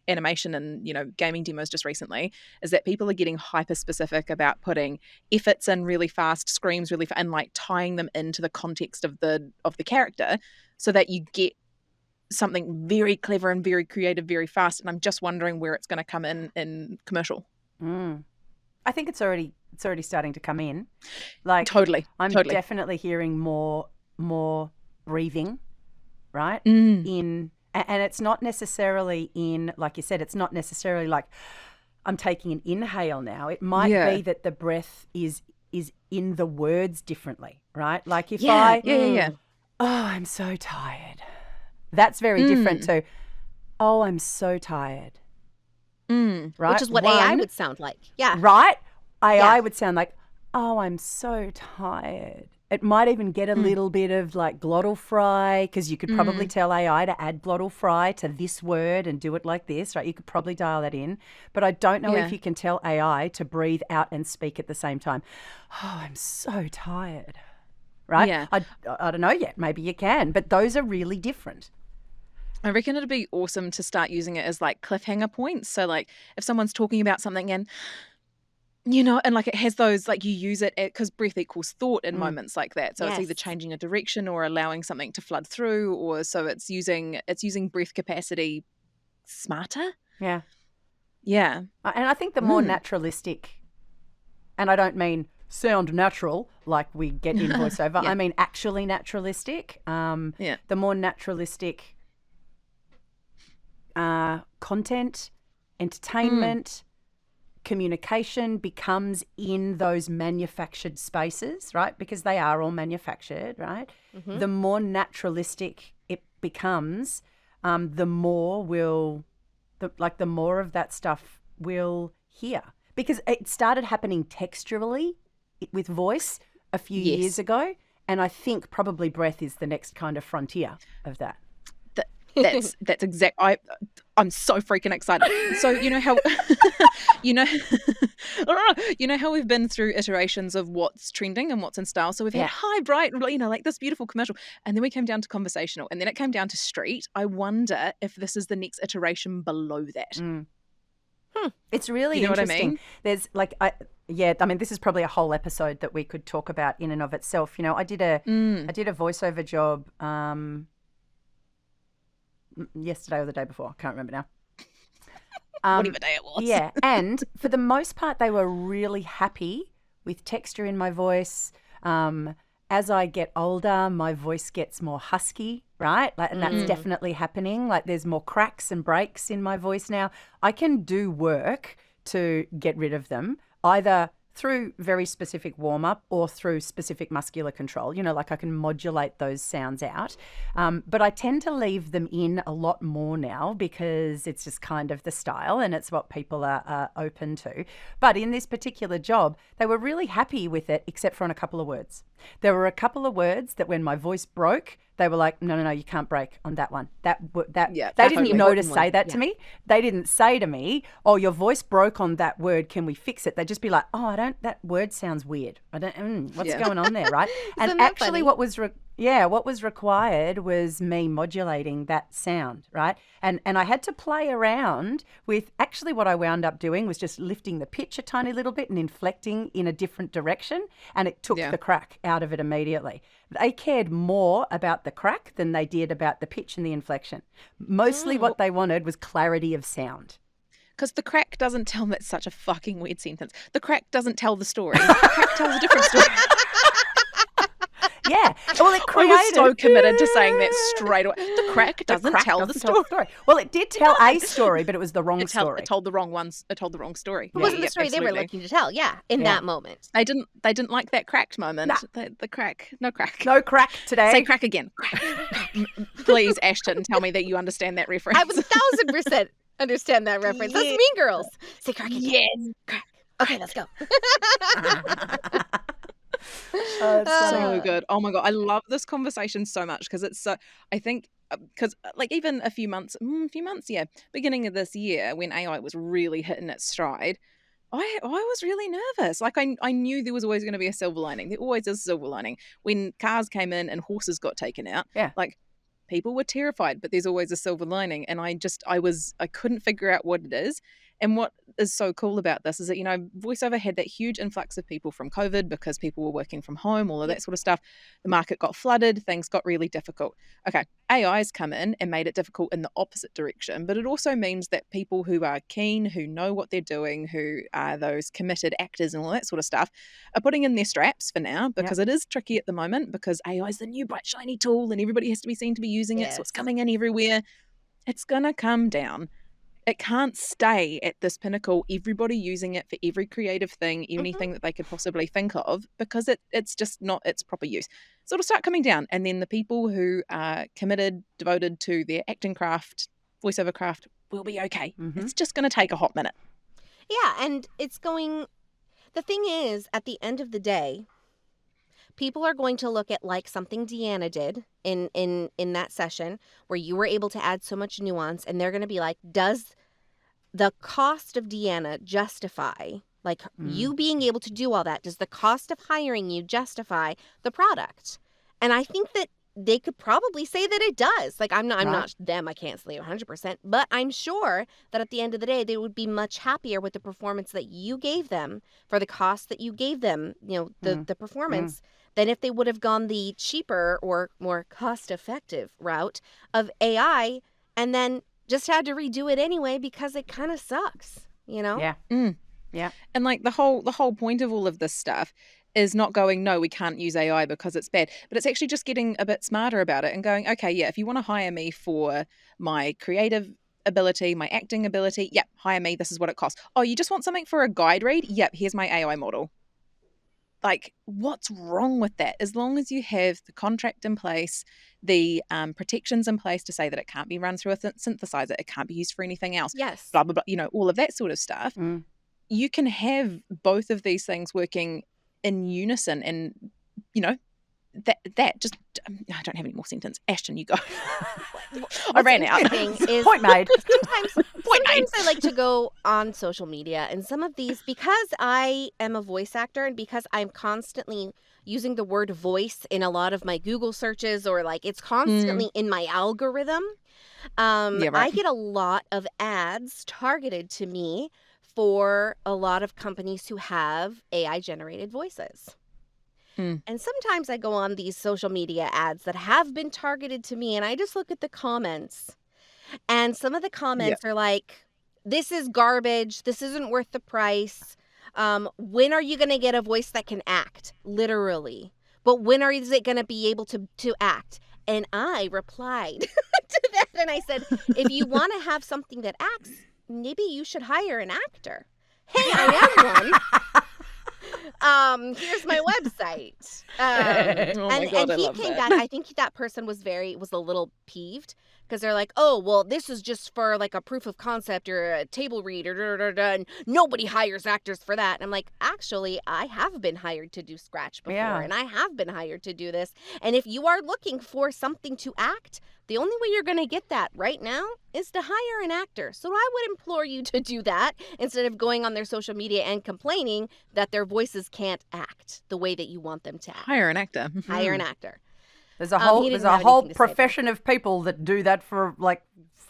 S1: animation and, you know, gaming demos just recently is that people are getting hyper specific about putting efforts in really fast, screams really fast, and like tying them into the context of the character so that you get something very clever and very creative very fast. And I'm just wondering where it's going to come in commercial.
S2: I think it's already starting to come in. Like
S1: totally.
S2: Definitely hearing more breathing, right? And it's not necessarily in, like you said, it's not necessarily like I'm taking an inhale now. It might be that the breath is in the words differently, right? Like if oh, I'm so tired. That's very different to, oh, I'm so tired. Right?
S4: Which is what AI would sound like. Yeah.
S2: Right? AI would sound like, oh, I'm so tired. It might even get a little bit of like glottal fry, because you could probably tell AI to add glottal fry to this word and do it like this, right? You could probably dial that in. But I don't know if you can tell AI to breathe out and speak at the same time. Oh, I'm so tired. Right?
S1: Yeah.
S2: I don't know yet. Maybe you can. But those are really different.
S1: I reckon it'd be awesome to start using it as like cliffhanger points. So like if someone's talking about something and, you know, and like it has those, like you use it because breath equals thought in moments like that. So it's either changing a direction or allowing something to flood through, or so it's using breath capacity smarter.
S2: Yeah.
S1: Yeah.
S2: And I think the more naturalistic, and I don't mean sound natural like we get in voiceover, I mean actually naturalistic. The more naturalistic content, entertainment, communication becomes in those manufactured spaces, right? Because they are all manufactured, right? The more naturalistic it becomes, the more the more of that stuff we'll hear. Because it started happening texturally with voice a few years ago, and I think probably breath is the next kind of frontier of that.
S1: That's exact. I'm so freaking excited. So you know how you know how we've been through iterations of what's trending and what's in style. So we've had high, bright, you know, like this beautiful commercial, and then we came down to conversational, and then it came down to street. I wonder if this is the next iteration below that.
S2: It's really
S1: you know
S2: interesting.
S1: What I mean?
S2: There's like I mean, this is probably a whole episode that we could talk about in and of itself. You know, I did a voiceover job yesterday or the day before. I can't remember now.
S1: Whatever day it was.
S2: Yeah, and for the most part, they were really happy with texture in my voice. As I get older, my voice gets more husky, right? Like, and that's definitely happening. Like there's more cracks and breaks in my voice now. I can do work to get rid of them, either through very specific warm-up or through specific muscular control. You know, like I can modulate those sounds out. But I tend to leave them in a lot more now because it's just kind of the style and it's what people are open to. But in this particular job, they were really happy with it, except for on a couple of words. There were a couple of words that when my voice broke, they were like, no, you can't break on that one. They didn't know to say that to me. They didn't say to me, oh, your voice broke on that word. Can we fix it? They'd just be like, oh, that word sounds weird. What's going on there, right? And actually Yeah, what was required was me modulating that sound, right? And I had to play around with, actually what I wound up doing was just lifting the pitch a tiny little bit and inflecting in a different direction, and it took the crack out of it immediately. They cared more about the crack than they did about the pitch and the inflection. Mostly what they wanted was clarity of sound.
S1: Because the crack doesn't tell, that's such a fucking weird sentence. The crack doesn't tell the story. The crack tells a different story.
S2: Yeah. Well, it created...
S1: I was so committed to saying that straight away. The crack doesn't tell the story.
S2: Well, it did tell a story, but it was the wrong story.
S1: It told the wrong ones. It told the wrong story.
S4: It wasn't the story they were looking to tell. Yeah, in that moment.
S1: They didn't like that cracked moment. Nah. The crack. No crack.
S2: No crack today.
S1: Say crack again. Please, Ashton, tell me that you understand that reference.
S4: I would 1,000% understand that reference. That's Mean Girls. Say crack again.
S1: Yes.
S4: Crack. Okay, let's go.
S1: So good. Oh my God. I love this conversation so much because it's so, I think, because like even a few months, beginning of this year when AI was really hitting its stride, I was really nervous. Like I knew there was always going to be a silver lining. There always is a silver lining. When cars came in and horses got taken out, like people were terrified, but there's always a silver lining. And I couldn't figure out what it is. And what is so cool about this is that, VoiceOver had that huge influx of people from COVID because people were working from home, all of that sort of stuff. The market got flooded, things got really difficult. Okay, AI's come in and made it difficult in the opposite direction, but it also means that people who are keen, who know what they're doing, who are those committed actors and all that sort of stuff, are putting in their straps for now because it is tricky at the moment because AI is the new bright shiny tool and everybody has to be seen to be using it, so it's coming in everywhere. It's going to come down. It can't stay at this pinnacle, everybody using it for every creative thing, anything that they could possibly think of, because it's just not its proper use. So it'll start coming down. And then the people who are committed, devoted to their acting craft, voiceover craft, will be okay. It's just going to take a hot minute.
S4: Yeah, and the thing is, at the end of the day, people are going to look at like something Deanna did in that session where you were able to add so much nuance, and they're going to be like, does the cost of Deanna justify, like you being able to do all that, does the cost of hiring you justify the product? And I think that they could probably say that it does. Like I'm not them, I can't say 100%, but I'm sure that at the end of the day, they would be much happier with the performance that you gave them for the cost that you gave them, the performance, than if they would have gone the cheaper or more cost-effective route of AI and then just had to redo it anyway because it kind of sucks,
S2: Yeah. Yeah.
S1: And like the whole point of all of this stuff is not going, no, we can't use AI because it's bad, but it's actually just getting a bit smarter about it and going, okay, yeah, if you want to hire me for my creative ability, my acting ability, yep, hire me, this is what it costs. Oh, you just want something for a guide read? Yep, here's my AI model. Like, what's wrong with that? As long as you have the contract in place, the protections in place to say that it can't be run through a synthesizer, it can't be used for anything else, blah, blah, blah, all of that sort of stuff, you can have both of these things working in unison. And, that just, I don't have any more sentence. Ashton, you go. I ran out.
S2: Point made.
S4: Sometimes I like to go on social media, and some of these, because I am a voice actor and because I'm constantly using the word voice in a lot of my Google searches, or like it's constantly in my algorithm, I get a lot of ads targeted to me for a lot of companies who have AI generated voices. And sometimes I go on these social media ads that have been targeted to me, and I just look at the comments. And some of the comments are like, this is garbage. This isn't worth the price. When are you going to get a voice that can act? Literally. But when is it going to be able to act? And I replied to that, and I said, if you want to have something that acts, maybe you should hire an actor. Hey, I am one. Here's my website. And he came back. I think that person was a little peeved because they're like, oh, well, this is just for like a proof of concept or a table read or and nobody hires actors for that. And I'm like, actually, I have been hired to do Scratch before, and I have been hired to do this. And if you are looking for something to act, the only way you're going to get that right now is to hire an actor. So I would implore you to do that instead of going on their social media and complaining that their voices can't act the way that you want them to act.
S1: Hire an actor.
S4: Hire an actor.
S2: There's a
S4: He
S2: whole
S4: didn't
S2: there's a
S4: have
S2: whole
S4: anything to say about it.
S2: profession of people that do that for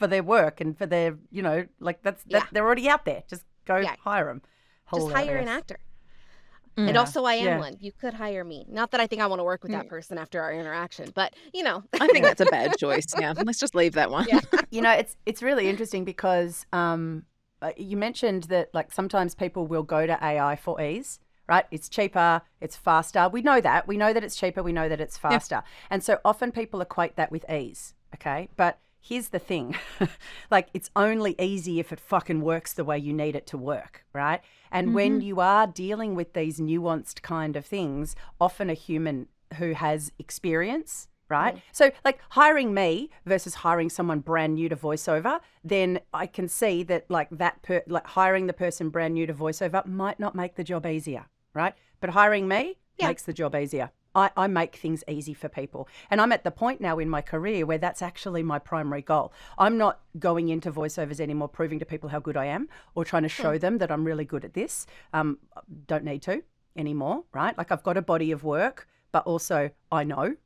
S2: their work and for their, they're already out there. Just go
S4: Yeah.
S2: hire them.
S4: Just hire an actor. And
S2: Yeah.
S4: also, I am
S2: Yeah.
S4: one. You could hire me. Not that I think I want to work with that person after our interaction, but
S1: I think that's a bad choice. Yeah, let's just leave that one.
S4: Yeah.
S2: It's really interesting because you mentioned that like sometimes people will go to AI for ease, right? It's cheaper, it's faster. We know that. We know that it's cheaper. We know that it's faster. And so often people equate that with ease, okay? But here's the thing. Like, it's only easy if it fucking works the way you need it to work, right? And when you are dealing with these nuanced kind of things, often a human who has experience, right? So like hiring me versus hiring someone brand new to voiceover, then I can see that like hiring the person brand new to voiceover might not make the job easier, right? But hiring me makes the job easier. I make things easy for people. And I'm at the point now in my career where that's actually my primary goal. I'm not going into voiceovers anymore proving to people how good I am or trying to show them that I'm really good at this. Don't need to anymore, right? Like, I've got a body of work, but also I know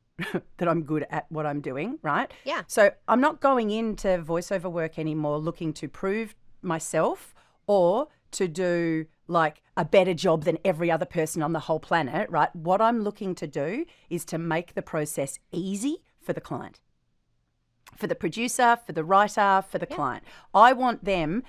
S2: that I'm good at what I'm doing, right?
S4: Yeah.
S2: So I'm not going into voiceover work anymore looking to prove myself or to do like a better job than every other person on the whole planet, right? What I'm looking to do is to make the process easy for the client, for the producer, for the writer, for the client. I want to,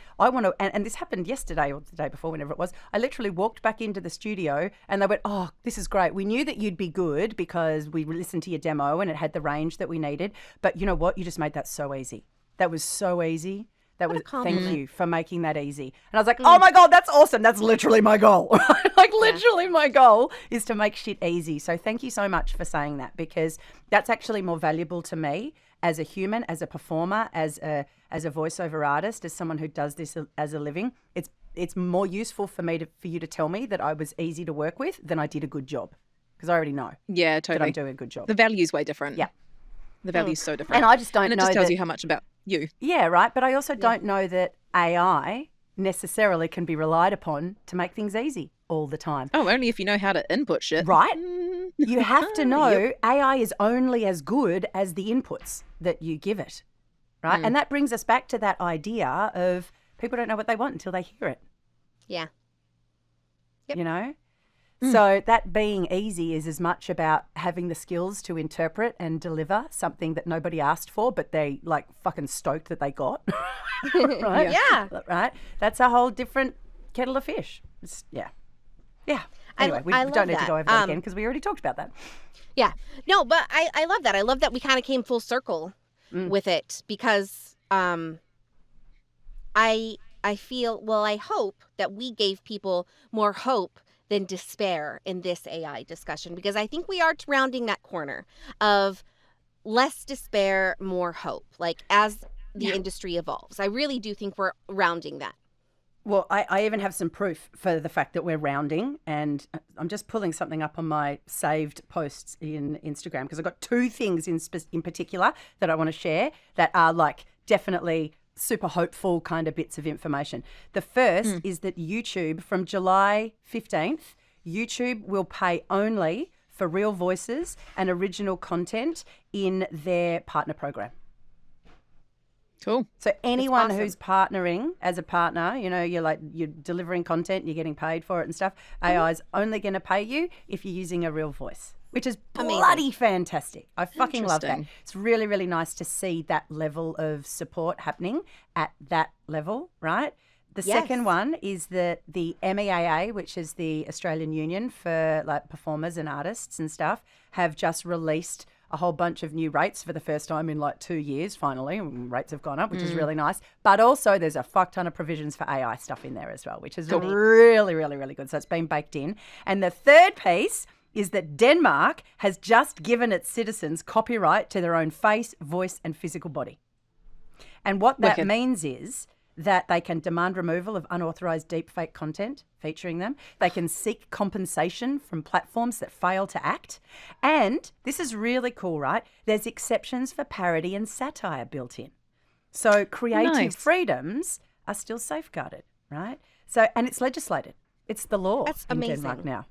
S2: and this happened yesterday or the day before, whenever it was, I literally walked back into the studio and they went, oh, this is great. We knew that you'd be good because we listened to your demo and it had the range that we needed. But you know what? You just made that so easy. That was so easy. Thank you for making that easy. And I was like, oh my God, that's awesome. That's literally my goal. Literally my goal is to make shit easy. So thank you so much for saying that, because that's actually more valuable to me as a human, as a performer, as a voiceover artist, as someone who does this as a living. It's more useful for you to tell me that I was easy to work with than I did a good job, because I already know that I'm doing a good job.
S1: The value's way different.
S2: Yeah.
S1: The value's so different.
S2: And I just don't know.
S1: And it just tells you how much about you.
S2: Yeah, right. But I also don't know that AI necessarily can be relied upon to make things easy all the time.
S1: Oh, only if you know how to input shit.
S2: Right? You have to know AI is only as good as the inputs that you give it, right? And that brings us back to that idea of people don't know what they want until they hear it.
S4: Yeah. Yep.
S2: You know? So that being easy is as much about having the skills to interpret and deliver something that nobody asked for, but they like fucking stoked that they got. Right?
S4: Yeah.
S2: Right? That's a whole different kettle of fish. Yeah. Anyway, we
S4: I
S2: don't
S4: love
S2: need to
S4: that.
S2: go over that again because we already talked about that.
S4: Yeah. No, but I love that. I love that we kind of came full circle with it, because I feel, well, I hope that we gave people more hope than despair in this AI discussion, because I think we are rounding that corner of less despair, more hope, like as the industry evolves. I really do think we're rounding that.
S2: Well, I even have some proof for the fact that we're rounding, and I'm just pulling something up on my saved posts in Instagram because I've got two things in particular that I want to share that are like definitely super hopeful kind of bits of information. The first is that YouTube, from July 15th, YouTube will pay only for real voices and original content in their partner program.
S1: Cool.
S2: So anyone who's partnering as a partner, you know, you're delivering content, you're getting paid for it and stuff, AI is only going to pay you if you're using a real voice, which is bloody fantastic. I fucking love that. It's really, really nice to see that level of support happening at that level, right? The second one is that the MEAA, which is the Australian Union for like performers and artists and stuff, have just released a whole bunch of new rates for the first time in like 2 years, finally. Rates have gone up, which is really nice. But also there's a fuck ton of provisions for AI stuff in there as well, which is really, really, really good. So it's been baked in. And the third piece is that Denmark has just given its citizens copyright to their own face, voice and physical body. And what that means is that they can demand removal of unauthorized deepfake content featuring them. They can seek compensation from platforms that fail to act. And this is really cool, right? There's exceptions for parody and satire built in. So creative freedoms are still safeguarded, right? So, and it's legislated. It's the law in Denmark now.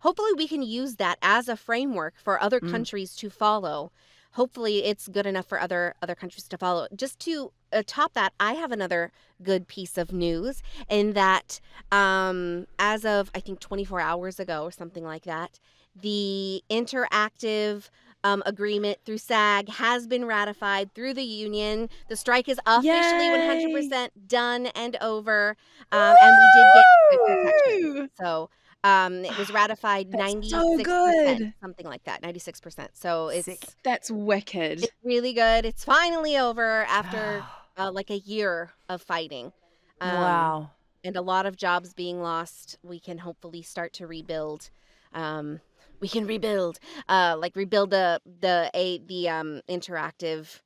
S4: hopefully we can use that as a framework for other countries to follow. Hopefully it's good enough for other countries to follow. Just to top that, I have another good piece of news in that as of, I think, 24 hours ago or something like that, the interactive agreement through SAG has been ratified through the union. The strike is officially
S1: Yay!
S4: 100% done and over, and we did get strike protection.
S1: Woo!
S4: So it was ratified
S1: That's
S4: 96%,
S1: so good.
S4: something like that, 96%. So
S2: Sick.
S1: That's wicked.
S4: it's really good. It's finally over after like a year of fighting.
S2: Wow.
S4: And a lot of jobs being lost. We can hopefully start to rebuild. We can rebuild the interactive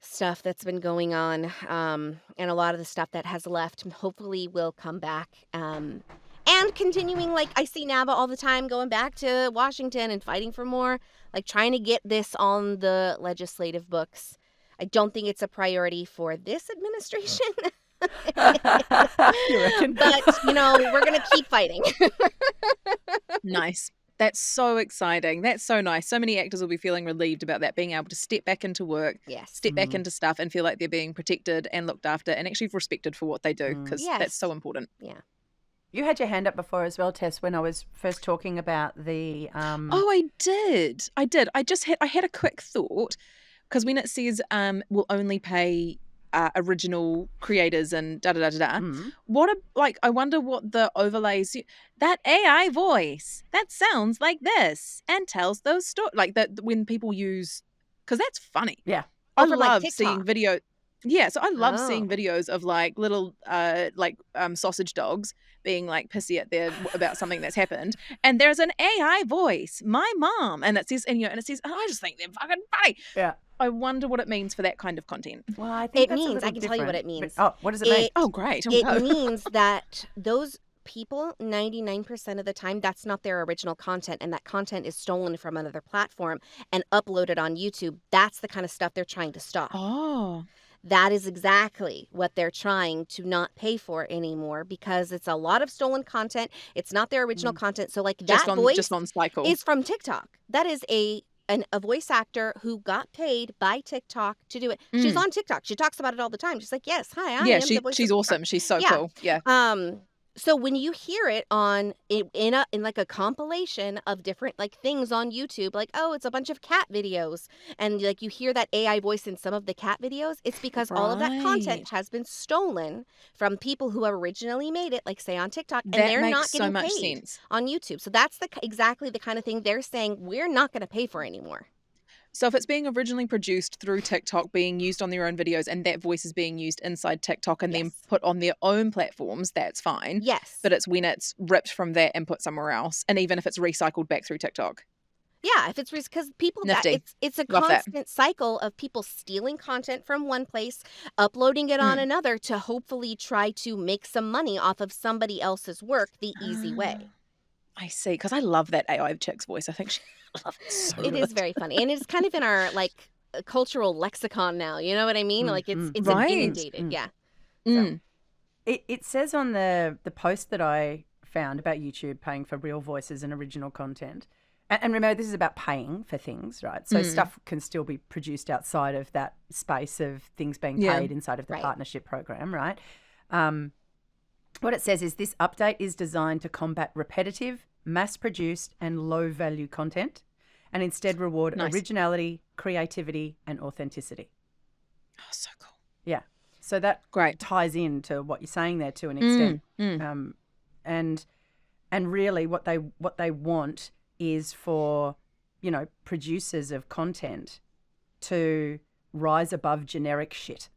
S4: stuff that's been going on, and a lot of the stuff that has left hopefully will come back. And continuing, like I see NABA all the time going back to Washington and fighting for more, like trying to get this on the legislative books. I don't think it's a priority for this administration.
S2: You reckon?
S4: But, we're going to keep fighting.
S1: Nice. That's so exciting. That's so nice. So many actors will be feeling relieved about that, being able to step back into work,
S4: Yes.
S1: step back into stuff and feel like they're being protected and looked after and actually respected for what they do, because
S4: Yes.
S1: that's so important.
S4: Yeah.
S2: You had your hand up before as well, Tess, when I was first talking about the
S1: Oh, I did. I had a quick thought, because when it says will only pay original creators and I wonder what the overlays, that AI voice that sounds like this and tells those stories, like that when people use, because that's funny.
S2: Yeah.
S1: I
S4: from, like,
S1: love seeing
S4: TikTok.
S1: video. Yeah, so I love seeing
S4: Oh.
S1: videos of like little sausage dogs being like pissy at about something that's happened, and there's an AI voice, my mom, and it says, and it says, oh, I just think they're fucking funny.
S2: Yeah.
S1: I wonder what it means for that kind of content.
S2: Well, I think
S4: It means, I can tell you what it means.
S2: Oh, what does it mean?
S1: Oh, great.
S4: It means that those people, 99% of the time, that's not their original content, and that content is stolen from another platform and uploaded on YouTube. That's the kind of stuff they're trying to stop.
S1: Oh,
S4: That is exactly what they're trying to not pay for anymore, because it's a lot of stolen content. It's not their original content. So like that voice
S1: just on cycle.
S4: is from TikTok. That is a voice actor who got paid by TikTok to do it. She's on TikTok. She talks about it all the time. She's like, yes, hi, I am the voice
S1: she's
S4: of
S1: awesome.
S4: TikTok.
S1: She's so
S4: Yeah.
S1: cool. Yeah.
S4: So when you hear it in like a compilation of different like things on YouTube, like, oh, it's a bunch of cat videos, and like you hear that AI voice in some of the cat videos, it's because all of that content
S1: Right.
S4: has been stolen from people who originally made it, like say on TikTok, and
S1: That
S4: they're
S1: makes
S4: not
S1: so
S4: getting
S1: much
S4: paid
S1: sense.
S4: on YouTube. So that's exactly the kind of thing they're saying we're not going to pay for anymore.
S1: So if it's being originally produced through TikTok, being used on their own videos, and that voice is being used inside TikTok and then
S4: Yes.
S1: put on their own platforms, that's fine.
S4: Yes.
S1: But it's when it's ripped from that and put somewhere else, and even if it's recycled back through TikTok.
S4: Yeah, if it's because people
S1: Nifty.
S4: it's a
S1: Love that.
S4: constant cycle of people stealing content from one place, uploading it on another to hopefully try to make some money off of somebody else's work the easy way.
S1: I see, because I love that AI chick's voice. I think she love it so
S4: It is
S1: much.
S4: very funny, and it's kind of in our like cultural lexicon now. You know what I mean? Like it's
S1: Right.
S4: inundated. Yeah.
S1: Mm.
S2: It says on the post that I found about YouTube paying for real voices and original content. And remember, this is about paying for things, right? So stuff can still be produced outside of that space of things being
S1: Yeah.
S2: paid inside of the
S4: Right.
S2: partnership program, right? What it says is this update is designed to combat repetitive, mass-produced and low-value content and instead reward
S1: Nice.
S2: originality, creativity and authenticity.
S1: Oh, so cool.
S2: Yeah. So that
S1: Great.
S2: ties into what you're saying there to an extent.
S1: Mm.
S2: And really what they want is for, producers of content to rise above generic shit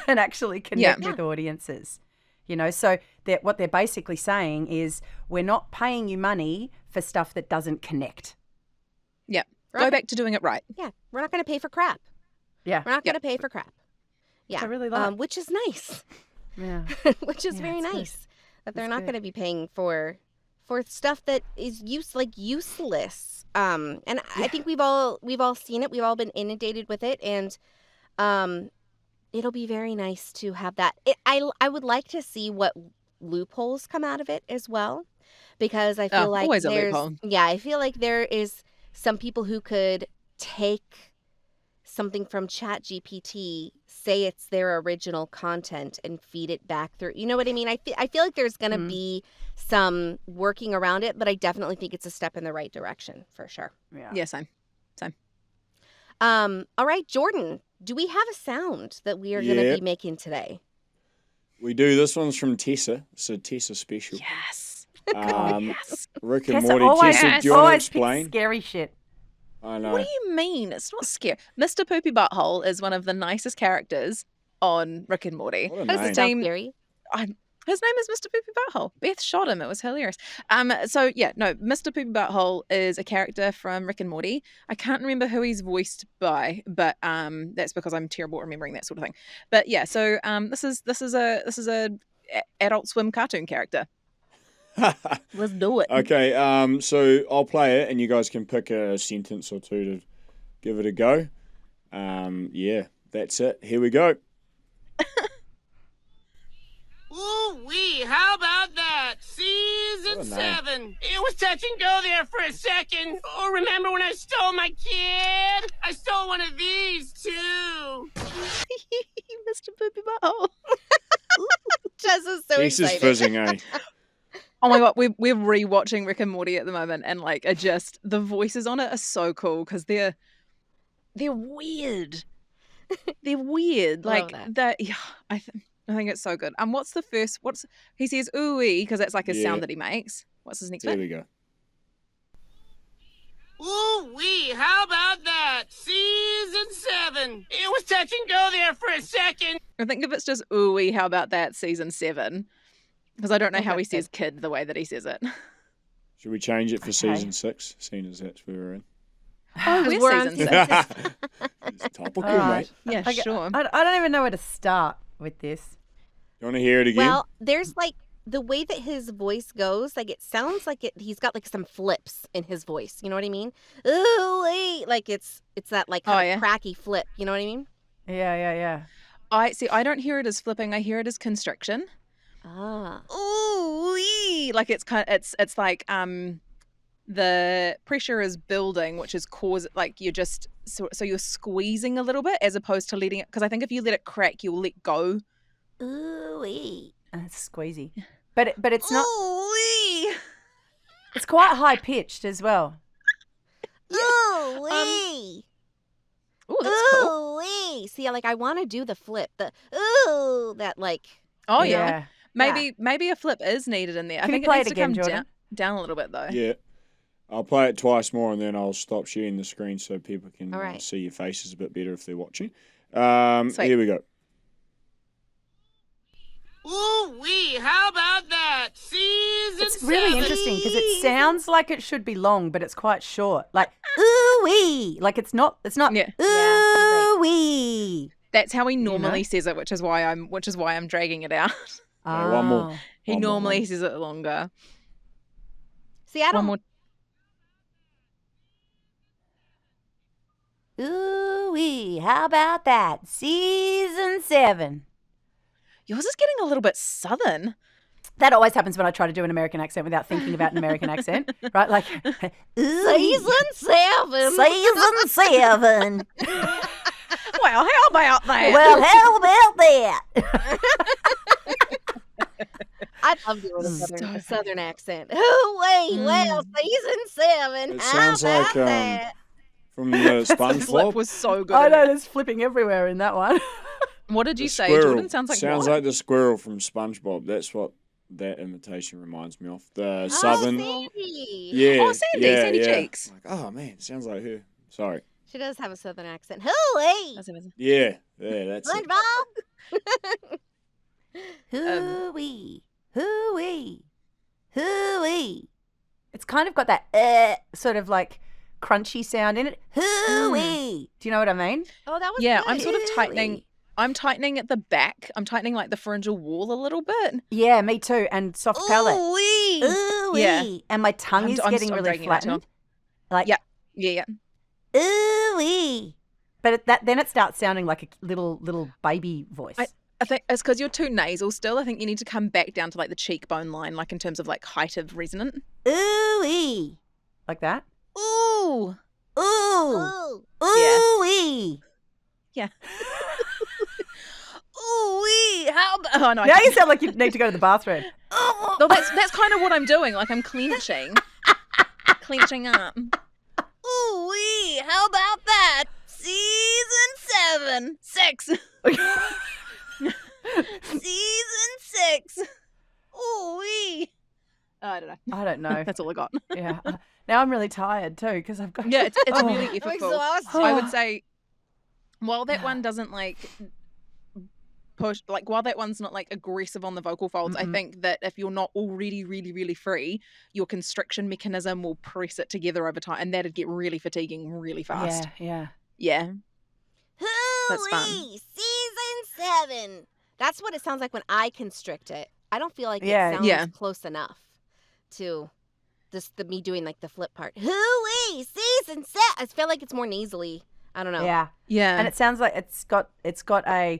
S2: and actually connect with audiences. So what they're basically saying is we're not paying you money for stuff that doesn't connect.
S1: Yeah.
S4: Right.
S1: Go back to doing it right.
S4: Yeah. We're not going to pay for crap.
S2: Yeah.
S4: We're not going to pay for crap. Yeah.
S2: I really like.
S4: which is nice.
S2: Yeah.
S4: Which is
S2: Yeah,
S4: very
S2: it's good.
S4: nice that they're
S2: It's
S4: not
S2: good.
S4: going to be paying for stuff that is useless. And I think we've all seen it. We've all been inundated with it, and it'll be very nice to have that. I would like to see what loopholes come out of it as well. because I feel like
S1: always a
S4: there's,
S1: loophole.
S4: I feel like there is some people who could take something from ChatGPT, say it's their original content, and feed it back through. You know what I mean? I feel like there's going to be some working around it, but I definitely think it's a step in the right direction for sure.
S1: Yeah, same.
S4: All right, Jordan, do we have a sound that we are going to be making today?
S3: We do. This one's from Tessa. It's a Tessa special.
S1: Yes.
S3: Yes. Rick and
S2: Tessa
S3: Morty. Tessa, do you want to explain?
S2: Scary shit.
S3: I know.
S1: What do you mean? It's not scary. Mr. Poopy Butthole is one of the nicest characters on Rick and Morty.
S3: What a
S4: Does it
S3: name.
S4: sound scary?
S1: His name is Mr. Poopy Butthole. Beth shot him. It was hilarious. Mr. Poopy Butthole is a character from Rick and Morty. I can't remember who he's voiced by, but that's because I'm terrible at remembering that sort of thing. But yeah, so this is a Adult Swim cartoon character. Let's do it.
S3: Okay, so I'll play it and you guys can pick a sentence or two to give it a go. Yeah, that's it. Here we go.
S5: Ooh-wee, how about that? Season 7. It was touch and go there for a second. Oh, remember when I stole my kid? I stole one of these, too.
S1: Mr. Poopy Butthole.
S4: Jess is so
S3: This is
S4: excited.
S3: fizzing, eh?
S1: Oh my god, we're rewatching Rick and Morty at the moment, and like the voices on it are so cool because they're weird. They're weird.
S4: Love
S1: Like
S4: that.
S1: I think it's so good. What's he says ooh-ee because that's like a sound that he makes. What's his next
S3: There
S1: bit?
S3: we go.
S5: Ooh-wee, how about that? Season 7. It was touch and go there for a second.
S1: I think if it's just ooh-ee, how about that, season 7? Because I don't know how he says kid the way that he says it.
S3: Should we change it for season 6, seeing as that's where we're in?
S1: Oh,
S4: we're
S1: we're
S4: on
S1: season
S4: season
S1: 6.
S3: It's topical,
S2: All right.
S3: mate.
S1: Yeah, sure.
S2: I don't even know where to start with this.
S3: You want to hear it again?
S4: Well, there's like the way that his voice goes, like it sounds like he's got like some flips in his voice. You know what I mean? Ooh, like it's that like kind of cracky flip. You know what I mean?
S2: Yeah.
S1: I don't hear it as flipping. I hear it as constriction.
S4: Ah.
S1: Ooh, like it's like the pressure is building, which is like you're just so you're squeezing a little bit as opposed to letting it. Because I think if you let it crack, you'll let go.
S4: Ooh-wee.
S2: It's squeezy, but it's not.
S1: Ooh-wee.
S2: It's quite high pitched as well.
S4: Ooh-wee.
S1: Oh, that's cool.
S4: Ooh-wee. See, like I want to do the flip. The ooh, that like.
S1: Oh yeah. Maybe a flip is needed in there. I think
S2: you play
S1: it needs
S2: it again,
S1: to come
S2: Jordan?
S1: down a little bit though.
S3: Yeah. I'll play it twice more and then I'll stop sharing the screen so people can
S4: All right.
S3: see your faces a bit better if they're watching.
S1: Sweet.
S3: Here we go.
S5: Ooh-wee, how about that? Season 7.
S2: It's really interesting because it sounds like it should be long, but it's quite short. Like ooh-wee, like it's not.
S1: Yeah.
S2: Ooh-wee.
S1: That's how he normally says it, which is why I'm dragging it out.
S3: One more.
S1: He normally says it longer.
S4: See, I
S1: One
S4: don't.
S1: more.
S2: Ooh-wee, how about that? Season 7.
S1: Yours is getting a little bit southern.
S2: That always happens when I try to do an American accent without thinking about an American accent, right? Like,
S4: Season 7.
S2: Season 7.
S1: Well, how about that?
S2: Well, how about that?
S4: I love doing a southern accent. Oh, wait, well, season 7.
S3: It
S4: How
S3: sounds
S4: about
S3: like
S4: that?
S3: from the
S1: The flip
S3: SpongeBob.
S1: was so good.
S2: I
S1: in
S2: know
S1: it.
S2: there's flipping everywhere in that one.
S1: What did you
S3: The
S1: say,
S3: squirrel.
S1: Jordan? Sounds like what?
S3: like the squirrel from SpongeBob. That's what that imitation reminds me of. The
S4: Oh,
S3: southern.
S4: Sandy.
S3: Yeah.
S1: Oh, Sandy,
S3: yeah,
S1: Sandy
S3: yeah.
S1: Cheeks.
S3: Like, oh man, sounds like her. Sorry.
S4: She does have a southern accent. Hooey!
S1: That's amazing.
S3: Yeah, that's it.
S4: SpongeBob!
S2: Hooey, hooey, hooey. It's kind of got that sort of like crunchy sound in it. Hooey. Do you know what I mean?
S4: Oh, that was
S1: Yeah,
S4: good.
S1: I'm sort of tightening. I'm tightening at the back. I'm tightening like the pharyngeal wall a little bit.
S2: Yeah, me too. And soft palate.
S1: Ooh-wee.
S2: Ooh-wee.
S1: Yeah.
S2: And my tongue is getting really
S1: dragging it out too.
S2: flattened. Like,
S1: Yeah. Yeah.
S2: ooh-wee. But then it starts sounding like a little baby voice.
S1: I think it's because you're too nasal still. I think you need to come back down to like the cheekbone line, like in terms of like height of resonant.
S2: Ooh-ee. Like that?
S1: Ooh.
S2: Ooh.
S4: Ooh.
S2: Ooh-ee.
S1: Yeah. Ooh-wee. How about... Oh, no.
S2: Now you sound like you need to go to the bathroom.
S1: No, that's kind of what I'm doing. Like I'm clenching. Clenching up. Ooh-wee. How about that? Season 7. 6. Season 6. Ooh-wee. Oh, I don't know.
S2: I don't know.
S1: That's all I got.
S2: Yeah. Now I'm really tired too because I've got.
S1: Yeah, it's
S2: Oh.
S1: really
S4: I'm
S1: effortful.
S4: exhausted.
S1: I would say, while that one doesn't like push, like while that one's not like aggressive on the vocal folds, I think that if you're not already really, really free, your constriction mechanism will press it together over time, and that'd get really fatiguing really fast.
S2: Yeah.
S1: Yeah. That's fun.
S4: Hooey, season 7. That's what it sounds like when I constrict it. I don't feel like
S2: Yeah.
S4: it sounds
S1: Yeah.
S4: close enough to me doing like the flip part. Hooey, season 7. I feel like it's more nasally. I don't know.
S2: Yeah.
S1: Yeah.
S2: And it sounds like it's got a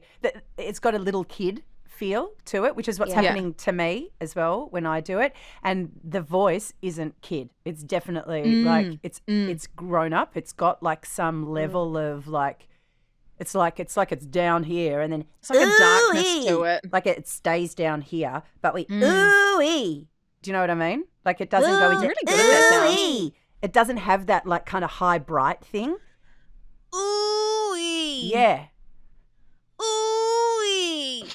S2: little kid feel to it, which is what's
S4: Yeah.
S2: happening to me as well when I do it. And the voice isn't kid. It's definitely like it's grown up. It's got like some level of like it's down here and then
S1: It's like a darkness
S2: ooh-ee.
S1: to it.
S2: Like it stays down here, but we ooh-ee. Do you know what I mean? Like it doesn't go into
S1: really good at that sound.
S2: ooh-ee. It doesn't have that like kind of high bright thing.
S1: Ooh-wee.
S2: Yeah.
S1: Ooh-wee.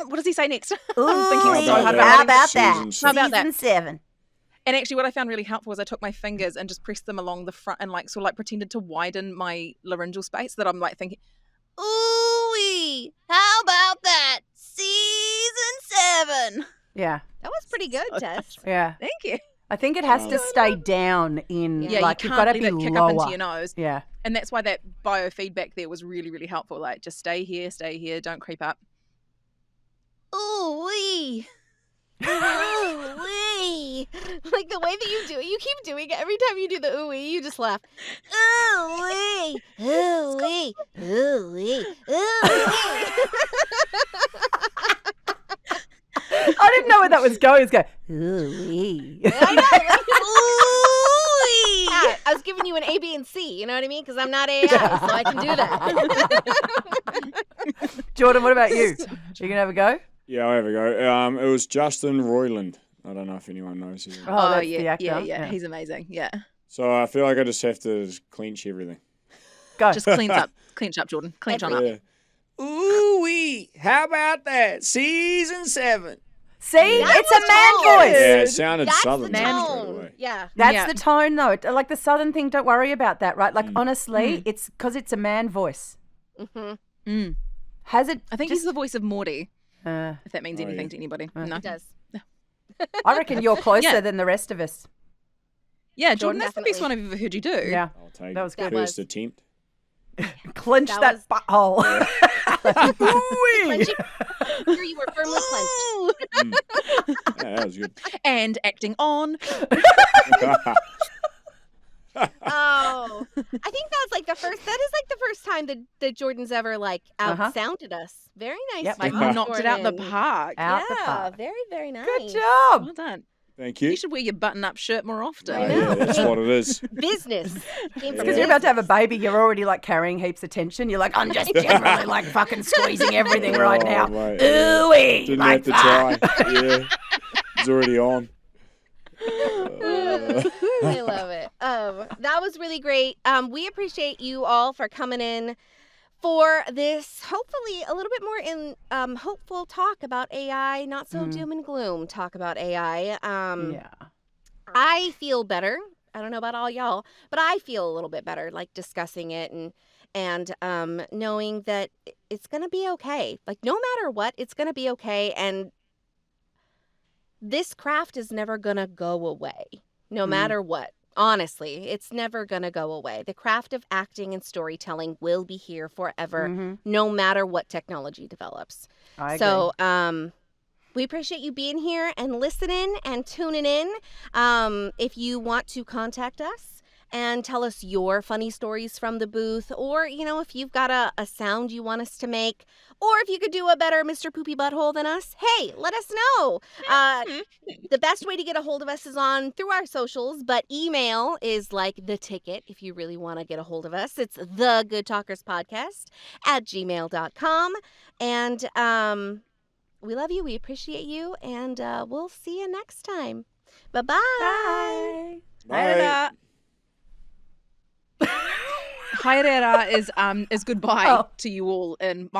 S1: What does he say next?
S2: Ooh,
S1: I'm thinking so hard
S2: how
S1: about
S2: about that?
S3: Season
S1: How about that?
S2: Season 7.
S1: And actually what I found really helpful was I took my fingers and just pressed them along the front and like sort of like pretended to widen my laryngeal space that I'm like thinking, ooh-wee, how about that? Season 7.
S2: Yeah.
S4: That was pretty good, Tess.
S2: Yeah.
S1: Thank you.
S2: I think it has to stay down in
S1: Yeah,
S2: like
S1: you
S2: you've
S1: can't
S2: got to
S1: let
S2: be
S1: it kick
S2: lower.
S1: up into your nose.
S2: Yeah.
S1: And that's why that biofeedback there was really, really helpful. Like just stay here, don't creep up. Ooh-wee.
S4: Ooh-wee. Like the way that you do it, you keep doing it. Every time you do the ooh-wee, you just laugh. Ooh-wee. Ooh-wee. Ooh-wee. Ooh-wee.
S2: I didn't know where that was going. It's go, ooh-wee.
S4: I know.
S1: Ooh-wee.
S4: Yeah, I was giving you an A, B, and C. You know what I mean? Because I'm not AI, so I can do that.
S2: Jordan, what about you? You going to have a go?
S3: Yeah, I'll have a go. It was Justin Roiland. I don't know if anyone knows him.
S2: Oh, that's
S1: yeah,
S2: the actor.
S1: yeah. He's amazing. Yeah.
S3: So I feel like I just have to clench everything.
S2: Go.
S1: Just cleanse up, Jordan. Clench on up.
S3: Yeah. Ooh-wee, how about that? Season 7.
S2: See, it's a man
S4: tone.
S2: voice.
S3: Yeah, it sounded
S4: That's
S3: southern
S4: the
S3: straight
S4: tone.
S3: away.
S4: Yeah.
S2: That's
S1: Yeah.
S2: the tone, though. Like the southern thing, don't worry about that, right? Like, honestly, it's because it's a man voice.
S4: Mm-hmm.
S2: Has it?
S1: I think he's the voice of Morty,
S2: Uh,
S1: if that means anything to anybody. No.
S4: It does.
S2: I reckon you're closer
S1: Yeah.
S2: than the rest of us.
S1: Yeah, Jordan, that's the best
S4: Definitely.
S1: one I've ever heard you do.
S2: Yeah.
S3: I'll take
S2: That was
S3: it.
S2: good.
S3: First
S4: was-
S3: attempt.
S2: Clench that,
S4: That
S2: butthole.
S4: Clench it. Here you were firmly clenched.
S3: Yeah, that was good.
S1: And acting on.
S4: Oh, I think that's like the first. That is like the first time that Jordan's ever like outsounded us. Very nice.
S2: Yep.
S1: Like
S4: job,
S1: knocked it out the
S4: Jordan.
S1: park.
S2: Out
S4: Yeah,
S2: the park.
S4: very very nice.
S2: Good job.
S1: Well done.
S3: Thank you.
S1: You should wear your button-up shirt more often.
S4: I know.
S3: Yeah, that's what it is.
S4: Business. Came from
S2: Because you're about to have a baby, you're already like carrying heaps of tension. You're like, I'm just generally like fucking squeezing everything right
S3: Oh,
S2: now.
S3: mate,
S2: Ooh-wee.
S3: Didn't
S2: like
S3: have to
S2: that.
S3: try. Yeah. It's already on.
S4: I love it. That was really great. We appreciate you all for coming in for this, hopefully a little bit more in hopeful talk about AI, not so doom and gloom talk about AI.
S2: Yeah.
S4: I feel better. I don't know about all y'all, but I feel a little bit better, like discussing it and knowing that it's gonna be okay. Like no matter what, it's gonna be okay. And this craft is never gonna go away, no matter what. Honestly, it's never gonna go away. The craft of acting and storytelling will be here forever, no matter what technology develops.
S2: I agree.
S4: So, we appreciate you being here and listening and tuning in. If you want to contact us and tell us your funny stories from the booth, or, if you've got a sound you want us to make, or if you could do a better Mr. Poopy Butthole than us, hey, let us know. The best way to get a hold of us is through our socials, but email is like the ticket if you really want to get a hold of us. It's thegoodtalkerspodcast@gmail.com. And we love you. We appreciate you. And we'll see you next time. Bye-bye.
S3: Bye.
S1: Haere is goodbye to you all in